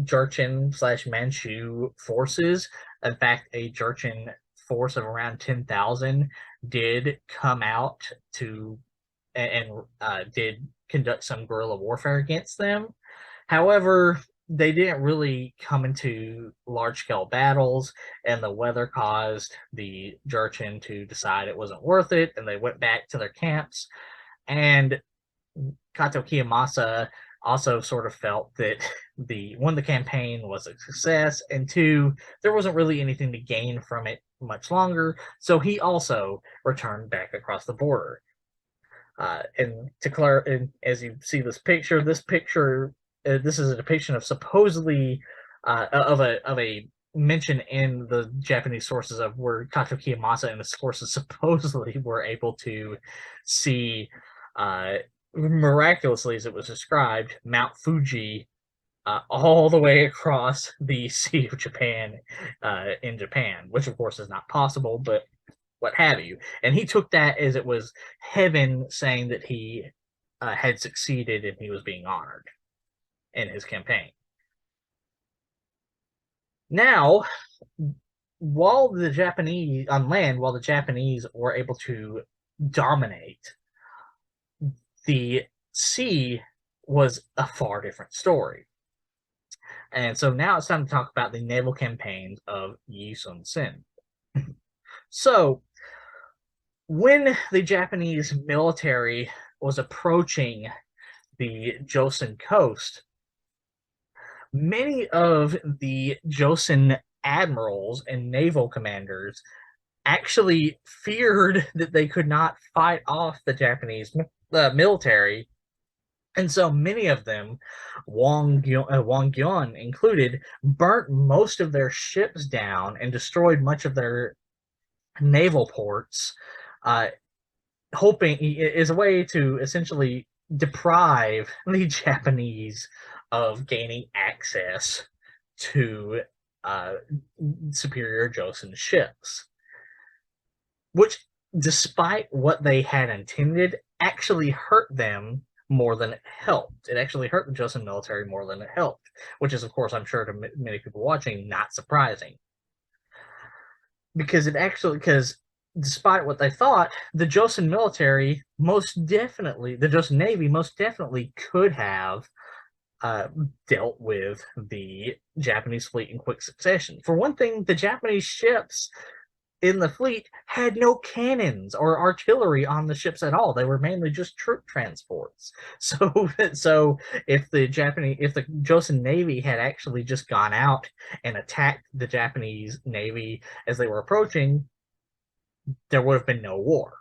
Jurchen/Manchu forces. In fact, a Jurchen force of around 10,000 did come out to and did conduct some guerrilla warfare against them. However, they didn't really come into large-scale battles, and the weather caused the Jurchen to decide it wasn't worth it, and they went back to their camps. And Kato Kiyomasa also sort of felt that the campaign was a success, and two, there wasn't really anything to gain from it much longer, so he also returned back across the border. And as you see this picture, this is a depiction of supposedly of a mention in the Japanese sources of where Kato Kiyomasa and his forces supposedly were able to see, miraculously as it was described, Mount Fuji all the way across the Sea of Japan in Japan, which of course is not possible, but what have you. And he took that as it was heaven saying that he had succeeded and he was being honored in his campaign. Now, while the Japanese were able to dominate, the sea was a far different story. And so now it's time to talk about the naval campaigns of Yi Sun Sin. So, when the Japanese military was approaching the Joseon coast, many of the Joseon admirals and naval commanders actually feared that they could not fight off the Japanese military. And so many of them, Wang Gyeon included, burnt most of their ships down and destroyed much of their naval ports, hoping is a way to essentially deprive the Japanese of gaining access to superior Joseon ships, which, despite what they had intended, actually hurt them more than it helped. It actually hurt the Joseon military more than it helped, which is, of course, I'm sure to many people watching, not surprising. Because despite what they thought, the Joseon military the Joseon Navy most definitely could have dealt with the Japanese fleet in quick succession. For one thing, the Japanese ships in the fleet had no cannons or artillery on the ships at all. They were mainly just troop transports. So if the Joseon Navy had actually just gone out and attacked the Japanese Navy as they were approaching, there would have been no war.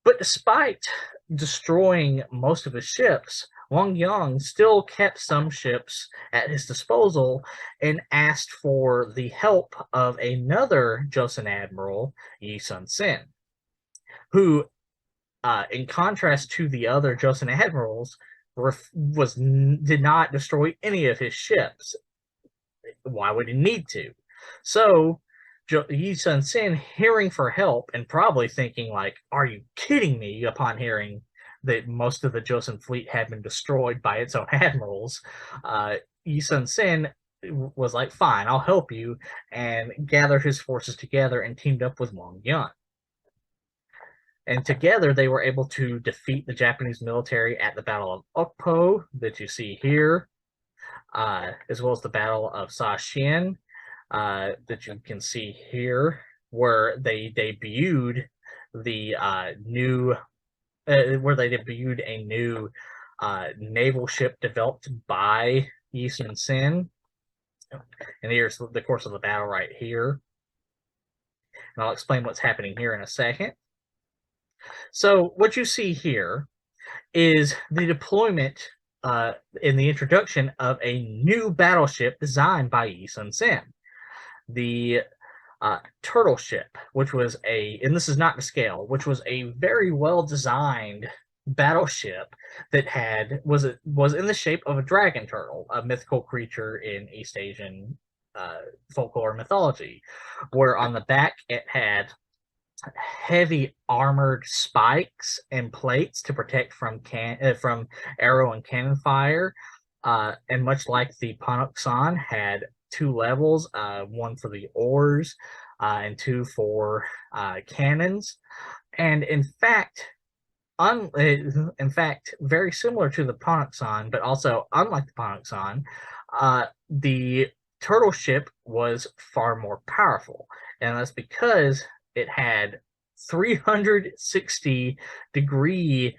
But despite destroying most of his ships, Wang Yang still kept some ships at his disposal and asked for the help of another Joseon admiral, Yi Sun-sin, who, in contrast to the other Joseon admirals, did not destroy any of his ships. Why would he need to? So Yi Sun-sin, hearing for help and probably thinking like, "Are you kidding me?" Upon hearing that most of the Joseon fleet had been destroyed by its own admirals, Yi Sun-sin was like, "Fine, I'll help you," and gathered his forces together and teamed up with Wang Yun. And together they were able to defeat the Japanese military at the Battle of Okpo that you see here, as well as the Battle of Saxian that you can see here, where they debuted a new naval ship developed by Yi Sun-sin. And here's the course of the battle right here. And I'll explain what's happening here in a second. So what you see here is the deployment in the introduction of a new battleship designed by Yi Sun-sin, the turtle ship, which was and this is not to scale, which was a very well designed battleship that was in the shape of a dragon turtle, a mythical creature in East Asian folklore mythology, where on the back it had heavy armored spikes and plates to protect from arrow and cannon fire, and much like the Panoksan, had 2 levels, one for the oars and 2 for cannons. And in fact, very similar to the Panoksan, but also unlike the Panoksan, the turtle ship was far more powerful, and that's because it had 360-degree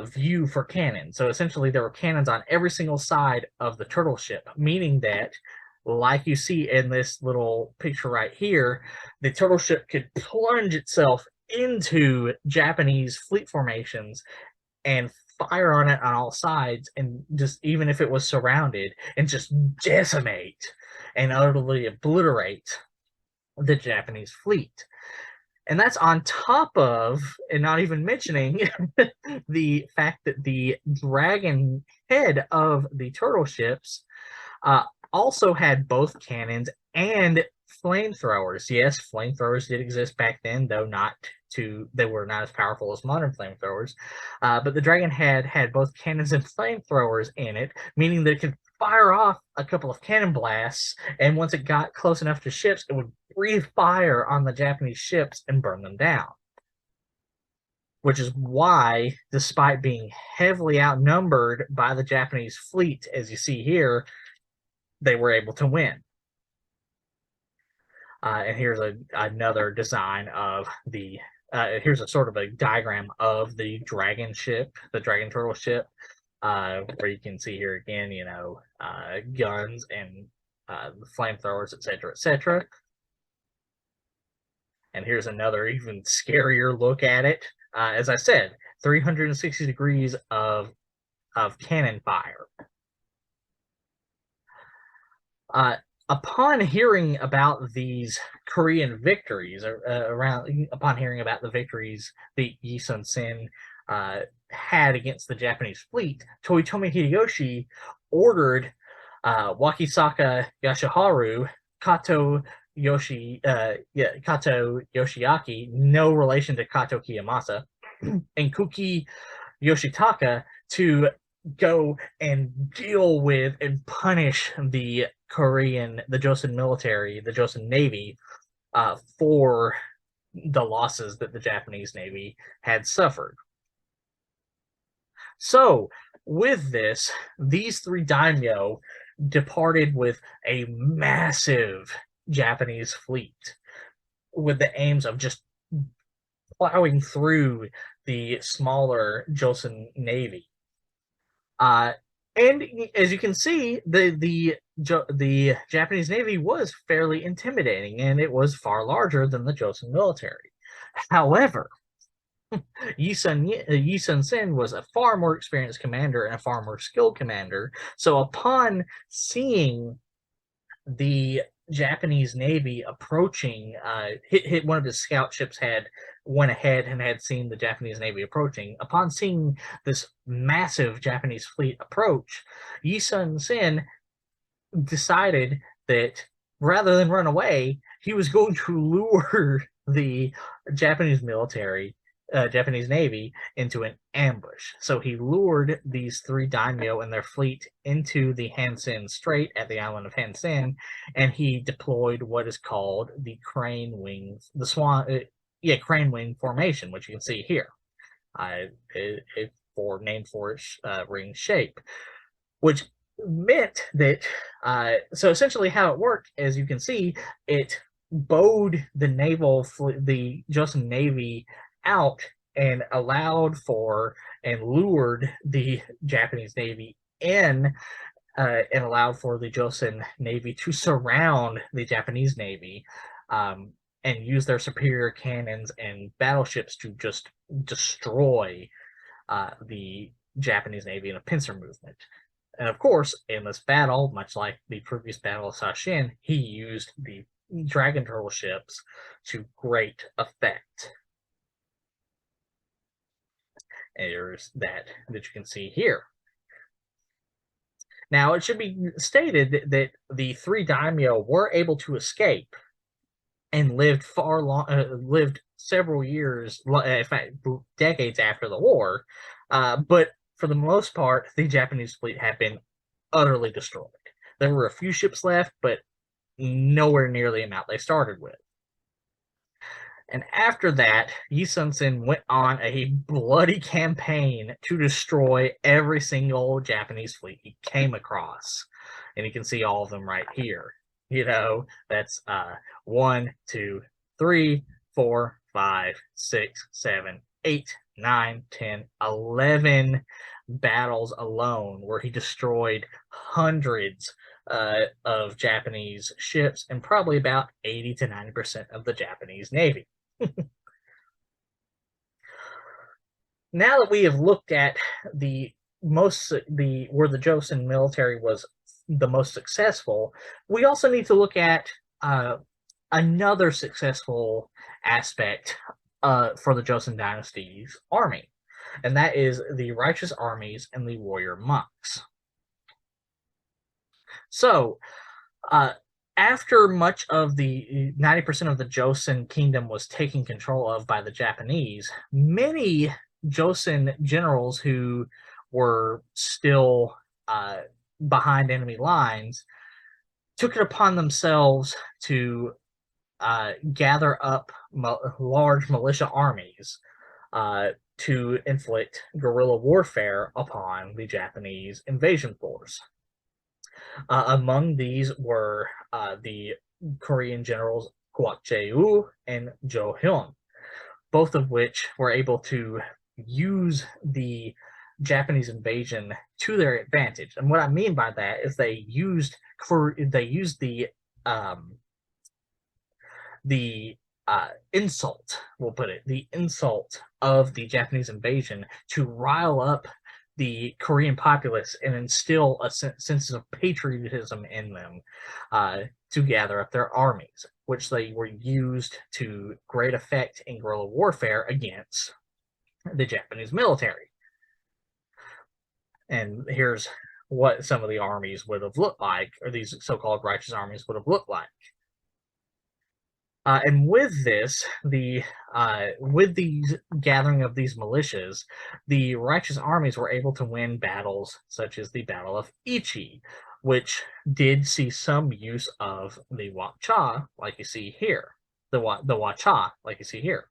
view for cannons. So essentially there were cannons on every single side of the turtle ship, meaning that, like you see in this little picture right here, the turtle ship could plunge itself into Japanese fleet formations and fire on it on all sides, and just, even if it was surrounded, and just decimate and utterly obliterate the Japanese fleet. And that's on top of, and not even mentioning, the fact that the dragon head of the turtle ships also had both cannons and flamethrowers. Yes, flamethrowers did exist back then, though they were not as powerful as modern flamethrowers. But the dragon head had both cannons and flamethrowers in it, meaning that it could fire off a couple of cannon blasts, and once it got close enough to ships, it would breathe fire on the Japanese ships and burn them down. Which is why, despite being heavily outnumbered by the Japanese fleet, as you see here, they were able to win. And here's another design of here's a sort of a diagram of the dragon ship, the dragon turtle ship, where you can see here again, guns and flamethrowers, etc., etc. And here's another even scarier look at it. As I said, 360 degrees of cannon fire. Upon hearing about these Korean victories, upon hearing about the victories that Yi Sun-sin had against the Japanese fleet, Toyotomi Hideyoshi ordered Wakisaka Yashiharu, Kato Yoshiaki, no relation to Kato Kiyomasa, and Kuki Yoshitaka to go and deal with and punish the Joseon military, the Joseon Navy, for the losses that the Japanese Navy had suffered. So, with this, these 3 daimyo departed with a massive Japanese fleet, with the aims of just plowing through the smaller Joseon Navy. And as you can see, the Japanese Navy was fairly intimidating, and it was far larger than the Joseon military. However, Yi Sun Sin was a far more experienced commander and a far more skilled commander. So upon seeing the Japanese Navy approaching, hit one of his scout ships went ahead and had seen the Japanese Navy approaching. Upon seeing this massive Japanese fleet approach, Yi Sun Sin decided that rather than run away, he was going to lure the Japanese Japanese Navy into an ambush. So he lured these three daimyo and their fleet into the Hansen Strait at the island of Hansen, and he deployed what is called the crane wing, crane wing formation, which you can see here. Named for its ring shape, which meant that so essentially how it worked, as you can see, it bowed the the Joseon Navy out and allowed for and lured the Japanese Navy in, and allowed for the Joseon Navy to surround the Japanese Navy, and use their superior cannons and battleships to just destroy the Japanese Navy in a pincer movement. And of course, in this battle, much like the previous Battle of Sashin, he used the Dragon Turtle ships to great effect. And there's that you can see here. Now, it should be stated that the three daimyo were able to escape and lived lived several years, in fact, decades after the war. But for the most part, the Japanese fleet had been utterly destroyed. There were a few ships left, but nowhere near the amount they started with. And after that, Yi Sun Sin went on a bloody campaign to destroy every single Japanese fleet he came across. And you can see all of them right here. You know, that's 1, 2, 3, 4, 5, 6, 7, 8, 9, 10, 11 battles alone where he destroyed hundreds of Japanese ships and probably about 80 to 90% of the Japanese Navy. Now that we have looked at where the Joseon military was the most successful, we also need to look at another successful aspect for the Joseon dynasty's army, and that is the righteous armies and the warrior monks. So, after much of the 90% of the Joseon kingdom was taken control of by the Japanese, many Joseon generals who were still behind enemy lines took it upon themselves to gather up large militia armies to inflict guerrilla warfare upon the Japanese invasion force. Among these were the Korean generals Kwak Jae-woo and Jo Hyun, both of which were able to use the Japanese invasion to their advantage. And what I mean by that is they used the insult, we'll put it, the insult of the Japanese invasion to rile up the Korean populace and instill a sense of patriotism in them to gather up their armies, which they were used to great effect in guerrilla warfare against the Japanese military. And here's what some of the armies would have looked like, or these so-called righteous armies would have looked like. And with this, with the gathering of these militias, the righteous armies were able to win battles such as the Battle of Ichi, which did see some use of the Wacha, like you see here, the Wacha, like you see here.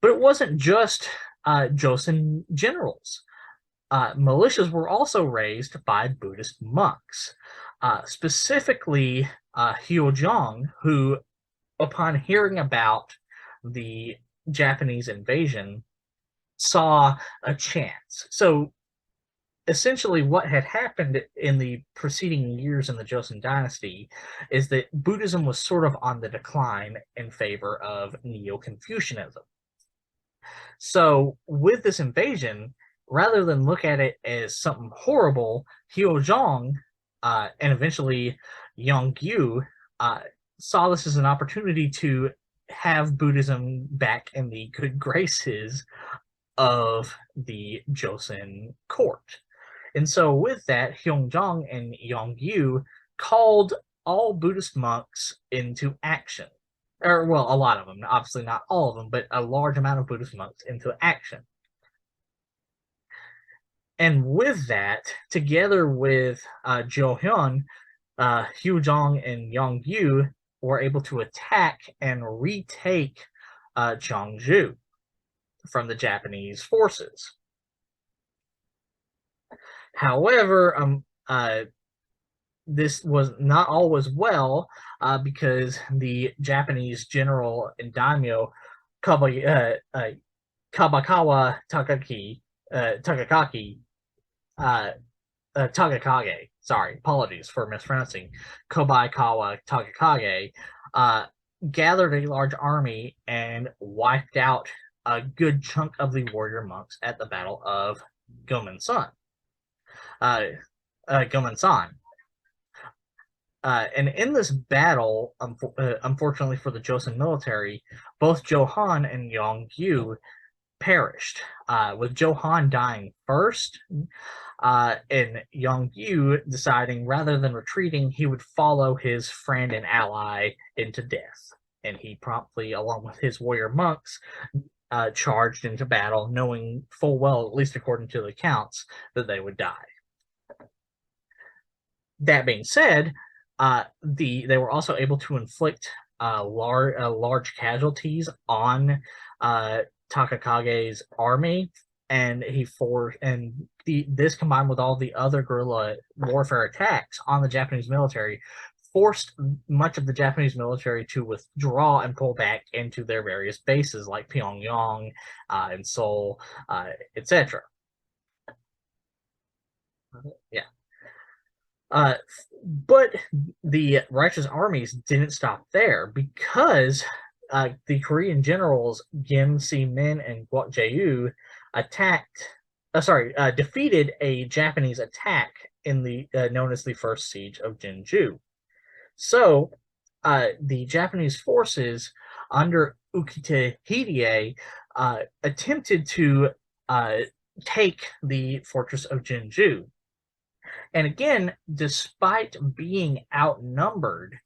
But it wasn't just Joseon generals. Militias were also raised by Buddhist monks, specifically Hyeok, who, upon hearing about the Japanese invasion, saw a chance. So essentially what had happened in the preceding years in the Joseon dynasty is that Buddhism was sort of on the decline in favor of Neo-Confucianism. So with this invasion, rather than look at it as something horrible, Hyeok and eventually Yongle saw this as an opportunity to have Buddhism back in the good graces of the Joseon court. And so with that, Hyeongjong and Yongle called all Buddhist monks into action. Or, well, a lot of them. Obviously not all of them, but a large amount of Buddhist monks into action. And with that, together with Hyeon, Hyeojong and Yongle were able to attack and retake Cheongju from the Japanese forces. However, this was not always well because the Japanese general and daimyo Kabakawa Takakage, sorry, apologies for mispronouncing, Kobaikawa Takakage, gathered a large army and wiped out a good chunk of the warrior monks at the Battle of Gomensan. Gomensan. And in this battle, unfortunately for the Joseon military, both Johan and Yongle perished, with Johan dying first, and Yongle deciding rather than retreating, he would follow his friend and ally into death. And he promptly, along with his warrior monks, charged into battle, knowing full well, at least according to the accounts, that they would die. That being said, they were also able to inflict large casualties on Takakage's army, and this combined with all the other guerrilla warfare attacks on the Japanese military forced much of the Japanese military to withdraw and pull back into their various bases like Pyongyang and Seoul, etc. Yeah. But the righteous armies didn't stop there, because the Korean generals Kim Si-min and Kwak Jae-woo defeated a Japanese attack in the known as the First Siege of Jeonju. So the Japanese forces under Ukita Hide attempted to take the fortress of Jeonju. And again, despite being outnumbered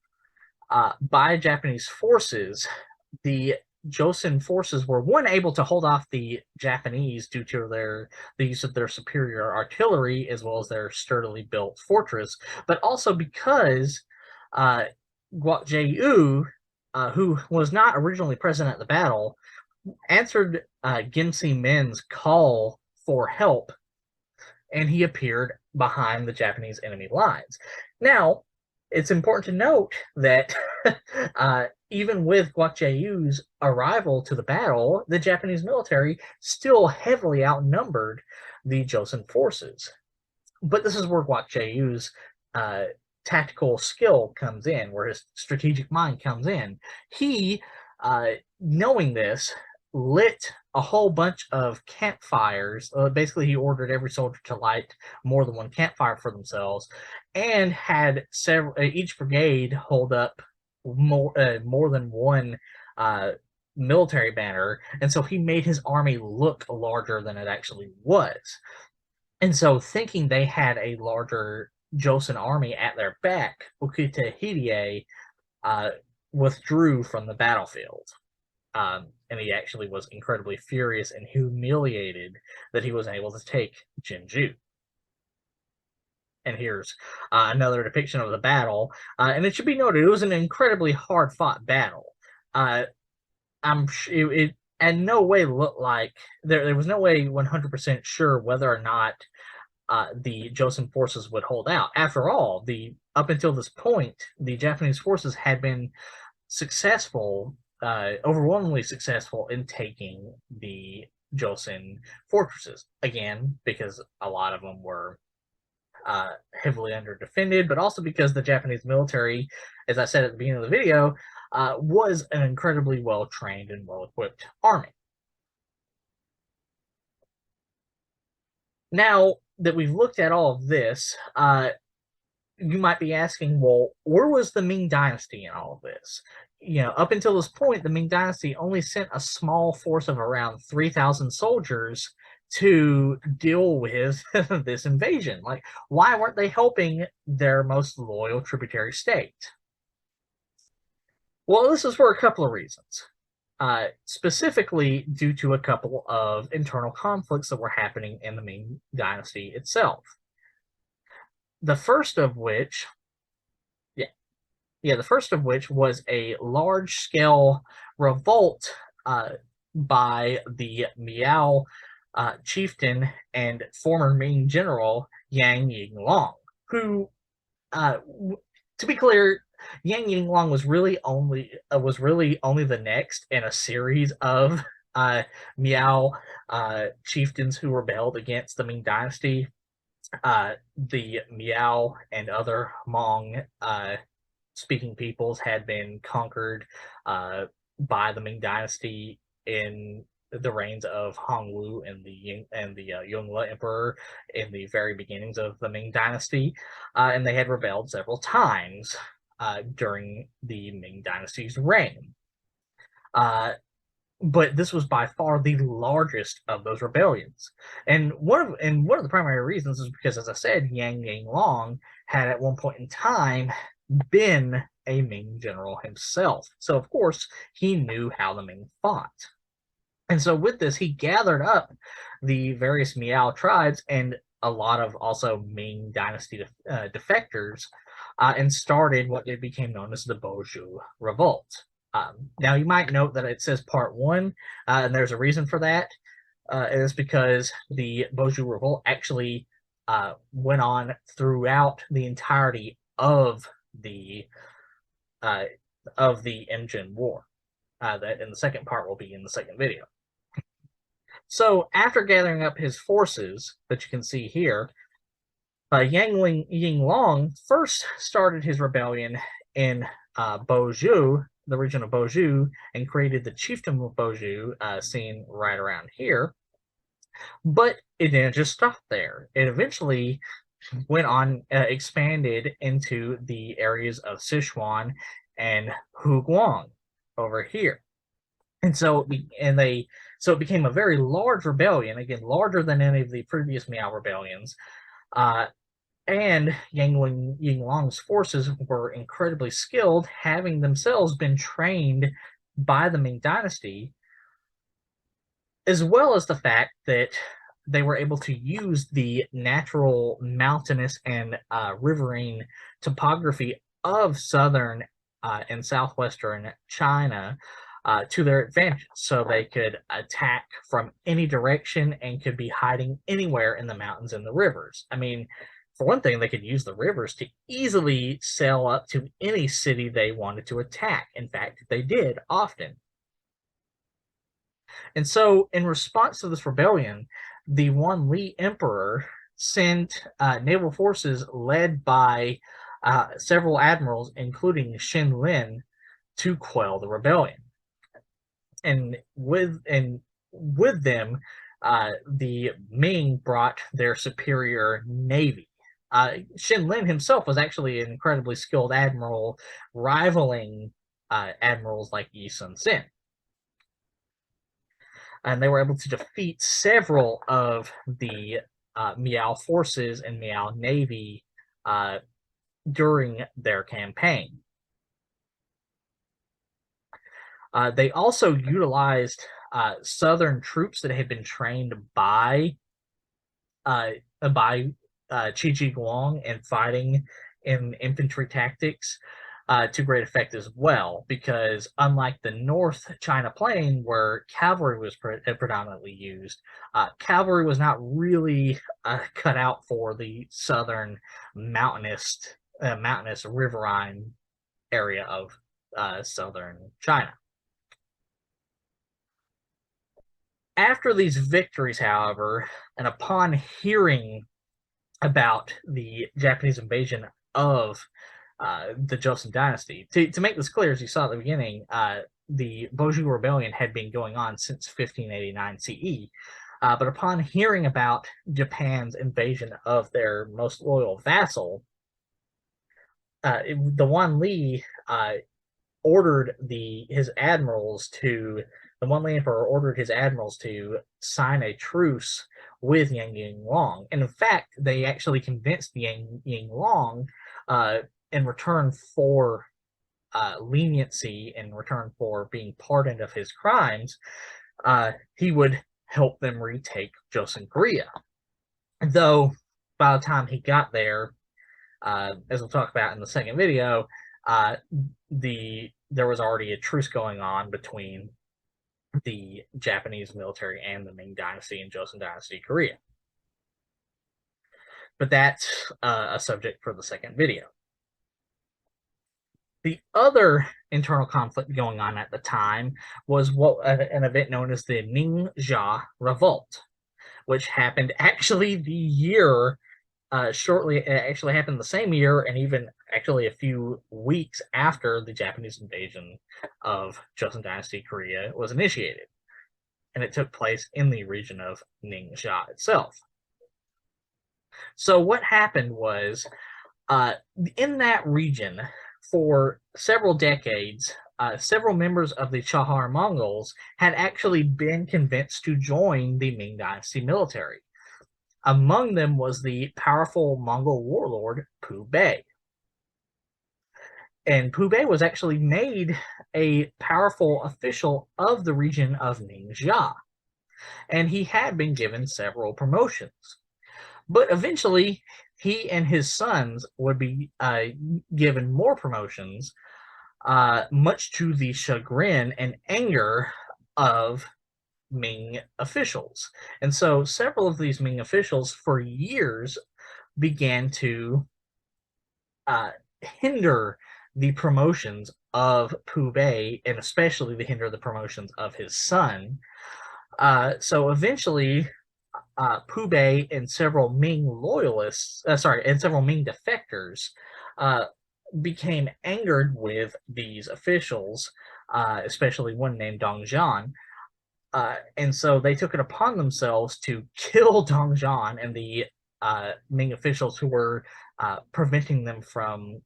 by Japanese forces, the Joseon forces were able to hold off the Japanese due to the use of their superior artillery as well as their sturdily built fortress, but also because Kwak Jae-woo, who was not originally present at the battle, answered Kim Si-min's call for help, and he appeared behind the Japanese enemy lines. Now, it's important to note that even with Kwak Jae-woo's arrival to the battle, the Japanese military still heavily outnumbered the Joseon forces. But this is where Kwak Jae-woo's tactical skill comes in, where his strategic mind comes in. He, knowing this, lit a whole bunch of campfires. Basically, he ordered every soldier to light more than one campfire for themselves, and had each brigade hold up more than one military banner. And so he made his army look larger than it actually was. And so, thinking they had a larger Joseon army at their back, Ukita Hide withdrew from the battlefield. And he actually was incredibly furious and humiliated that he wasn't able to take Jeonju. And here's another depiction of the battle. And it should be noted, it was an incredibly hard-fought battle. It in no way looked like there was no way 100% sure whether or not the Joseon forces would hold out. After all, up until this point, the Japanese forces had been successful, overwhelmingly successful in taking the Joseon fortresses. Again, because a lot of them were heavily under-defended, but also because the Japanese military, as I said at the beginning of the video, was an incredibly well-trained and well-equipped army. Now that we've looked at all of this, you might be asking, well, where was the Ming Dynasty in all of this? Up until this point, the Ming Dynasty only sent a small force of around 3,000 soldiers to deal with this invasion. Like, why weren't they helping their most loyal tributary state? Well, this is for a couple of reasons. Specifically due to a couple of internal conflicts that were happening in the Ming Dynasty itself. The first of which, the first of which was a large-scale revolt by the Miao chieftain and former Ming general Yang Yinglong, who, to be clear, Yang Yinglong was really only the next in a series of Miao chieftains who rebelled against the Ming Dynasty. The Miao and other Hmong speaking peoples had been conquered by the Ming Dynasty in the reigns of Hongwu and the Yongle Emperor in the very beginnings of the Ming Dynasty, and they had rebelled several times during the Ming Dynasty's reign. But this was by far the largest of those rebellions, and one of the primary reasons is because, as I said, Yang Yinglong had at one point in time been a Ming general himself, so of course he knew how the Ming fought. And so with this, he gathered up the various Miao tribes and a lot of also Ming Dynasty defectors and started what became known as the Boju Revolt. Now, you might note that it says Part 1, and there's a reason for that. It is because the Boju Revolt actually went on throughout the entirety of the Imjin War. That in the second part will be in the second video. So after gathering up his forces that you can see here, Yang Yinglong first started his rebellion in Boju, the region of Boju, and created the chiefdom of Boju, seen right around here. But it didn't just stop there. It eventually went on, expanded into the areas of Sichuan and Huguang over here. And so it became a very large rebellion, again, larger than any of the previous Miao rebellions. And Yang Yinglong's forces were incredibly skilled, having themselves been trained by the Ming Dynasty, as well as the fact that they were able to use the natural mountainous and riverine topography of southern and southwestern China to their advantage. So they could attack from any direction and could be hiding anywhere in the mountains and the rivers. I mean, for one thing, they could use the rivers to easily sail up to any city they wanted to attack. In fact, they did often. And so, in response to this rebellion, the Wanli Emperor sent naval forces led by several admirals, including Shin Lin, to quell the rebellion. And with them, the Ming brought their superior navy. Shin Lin himself was actually an incredibly skilled admiral, rivaling admirals like Yi Sun Sin. And they were able to defeat several of the Miao forces and Miao navy during their campaign. They also utilized southern troops that had been trained by Qi Jiguang and fighting in infantry tactics to great effect as well, because unlike the North China Plain, where cavalry was predominantly used, cavalry was not really cut out for the southern mountainous riverine area of southern China. After these victories, however, and upon hearing about the Japanese invasion of the Joseon Dynasty, to make this clear, as you saw at the beginning, the Boju Rebellion had been going on since 1589 CE. But upon hearing about Japan's invasion of their most loyal vassal, the Wan Li ordered his admirals to the Wan Li Emperor ordered his admirals to sign a truce with Yang Yinglong. And in fact, they actually convinced Yang Yinglong in return for leniency, in return for being pardoned of his crimes, he would help them retake Joseon Korea. Though by the time he got there, as we'll talk about in the second video, there was already a truce going on between the Japanese military and the Ming Dynasty and Joseon Dynasty Korea. But that's a subject for the second video. The other internal conflict going on at the time was an event known as the Ninja Revolt, which happened actually the year it actually happened the same year, and even actually a few weeks after the Japanese invasion of Joseon Dynasty Korea was initiated. And it took place in the region of Ningxia itself. So what happened was, in that region, for several decades, several members of the Chahar Mongols had actually been convinced to join the Ming Dynasty military. Among them was the powerful Mongol warlord Pu Bei. And Pu Bei was actually made a powerful official of the region of Ningxia. And he had been given several promotions. But eventually, he and his sons would be given more promotions, much to the chagrin and anger of Ming officials. And so several of these Ming officials for years began to hinder the promotions of Pu Bei, and especially to hinder the promotions of his son. So eventually, Pu Bei and several Ming loyalists, and several Ming defectors became angered with these officials, especially one named Dong Zhan. And so they took it upon themselves to kill Dong Zhan and the Ming officials who were preventing them from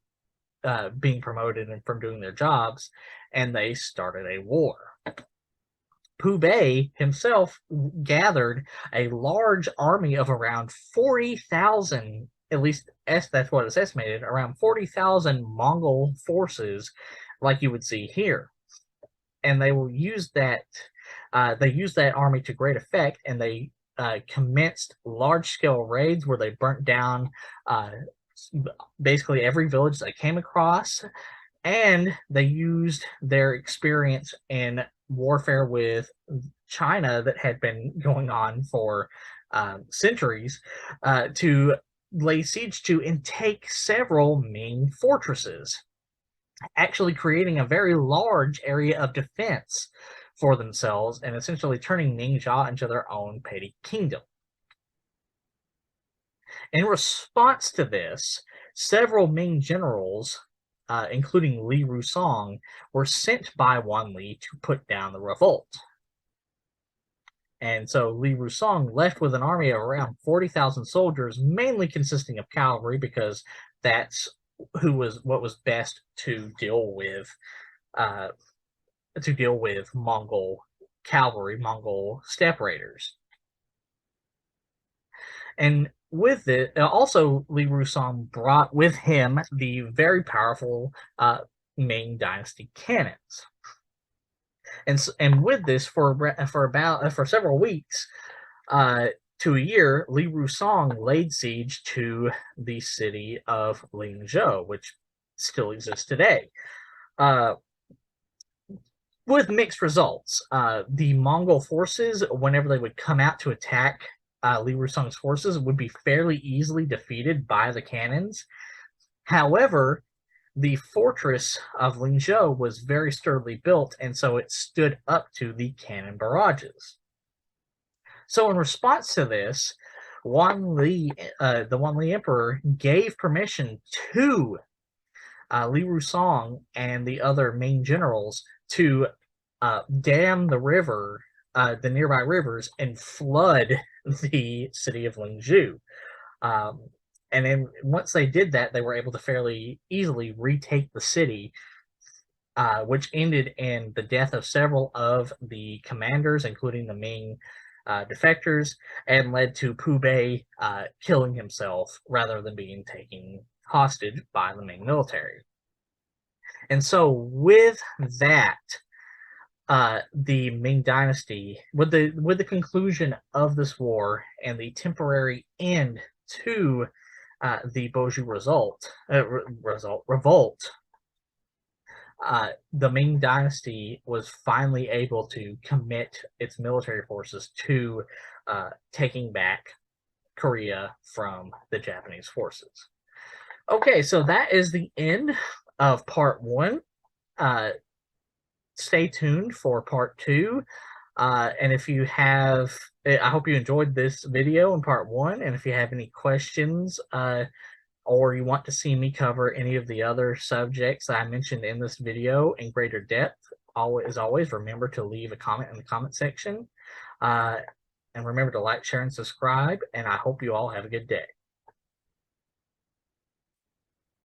being promoted and from doing their jobs, and they started a war. Pu Bei himself gathered a large army of around 40,000, at least that's what it's estimated, around 40,000 Mongol forces, like you would see here. And they will use that. They used that army to great effect, and they commenced large-scale raids where they burnt down basically every village they came across, and they used their experience in warfare with China that had been going on for centuries to lay siege to and take several Ming fortresses, actually creating a very large area of defense for themselves and essentially turning Ningxia into their own petty kingdom. In response to this, several Ming generals, including Li Rusong, were sent by Wan Li to put down the revolt. And so Li Rusong left with an army of around 40,000 soldiers, mainly consisting of cavalry, because that's what was best to deal with Mongol cavalry, Mongol steppe raiders. And with it, also Li Rusong brought with him the very powerful Ming Dynasty cannons. And with this, for several weeks to a year, Li Rusong laid siege to the city of Lingzhou, which still exists today. With mixed results. The Mongol forces, whenever they would come out to attack Li Rusong's forces, would be fairly easily defeated by the cannons. However, the fortress of Lingzhou was very sturdily built, and so it stood up to the cannon barrages. So in response to this, the Wan Li Emperor gave permission to Li Rusong and the other Ming generals to dam the river the nearby rivers and flood the city of Lingzhou. And then once they did that, they were able to fairly easily retake the city, which ended in the death of several of the commanders, including the Ming defectors, and led to Pu Bei killing himself rather than being taken hostage by the Ming military. And so with that, the Ming Dynasty, with the conclusion of this war and the temporary end to the Boju revolt, the Ming Dynasty was finally able to commit its military forces to taking back Korea from the Japanese forces. Okay, so that is the end of part 1. Stay tuned for part 2. And if you have, I hope you enjoyed this video in part 1. And if you have any questions, or you want to see me cover any of the other subjects I mentioned in this video in greater depth, as always, remember to leave a comment in the comment section. And remember to like, share, and subscribe. And I hope you all have a good day.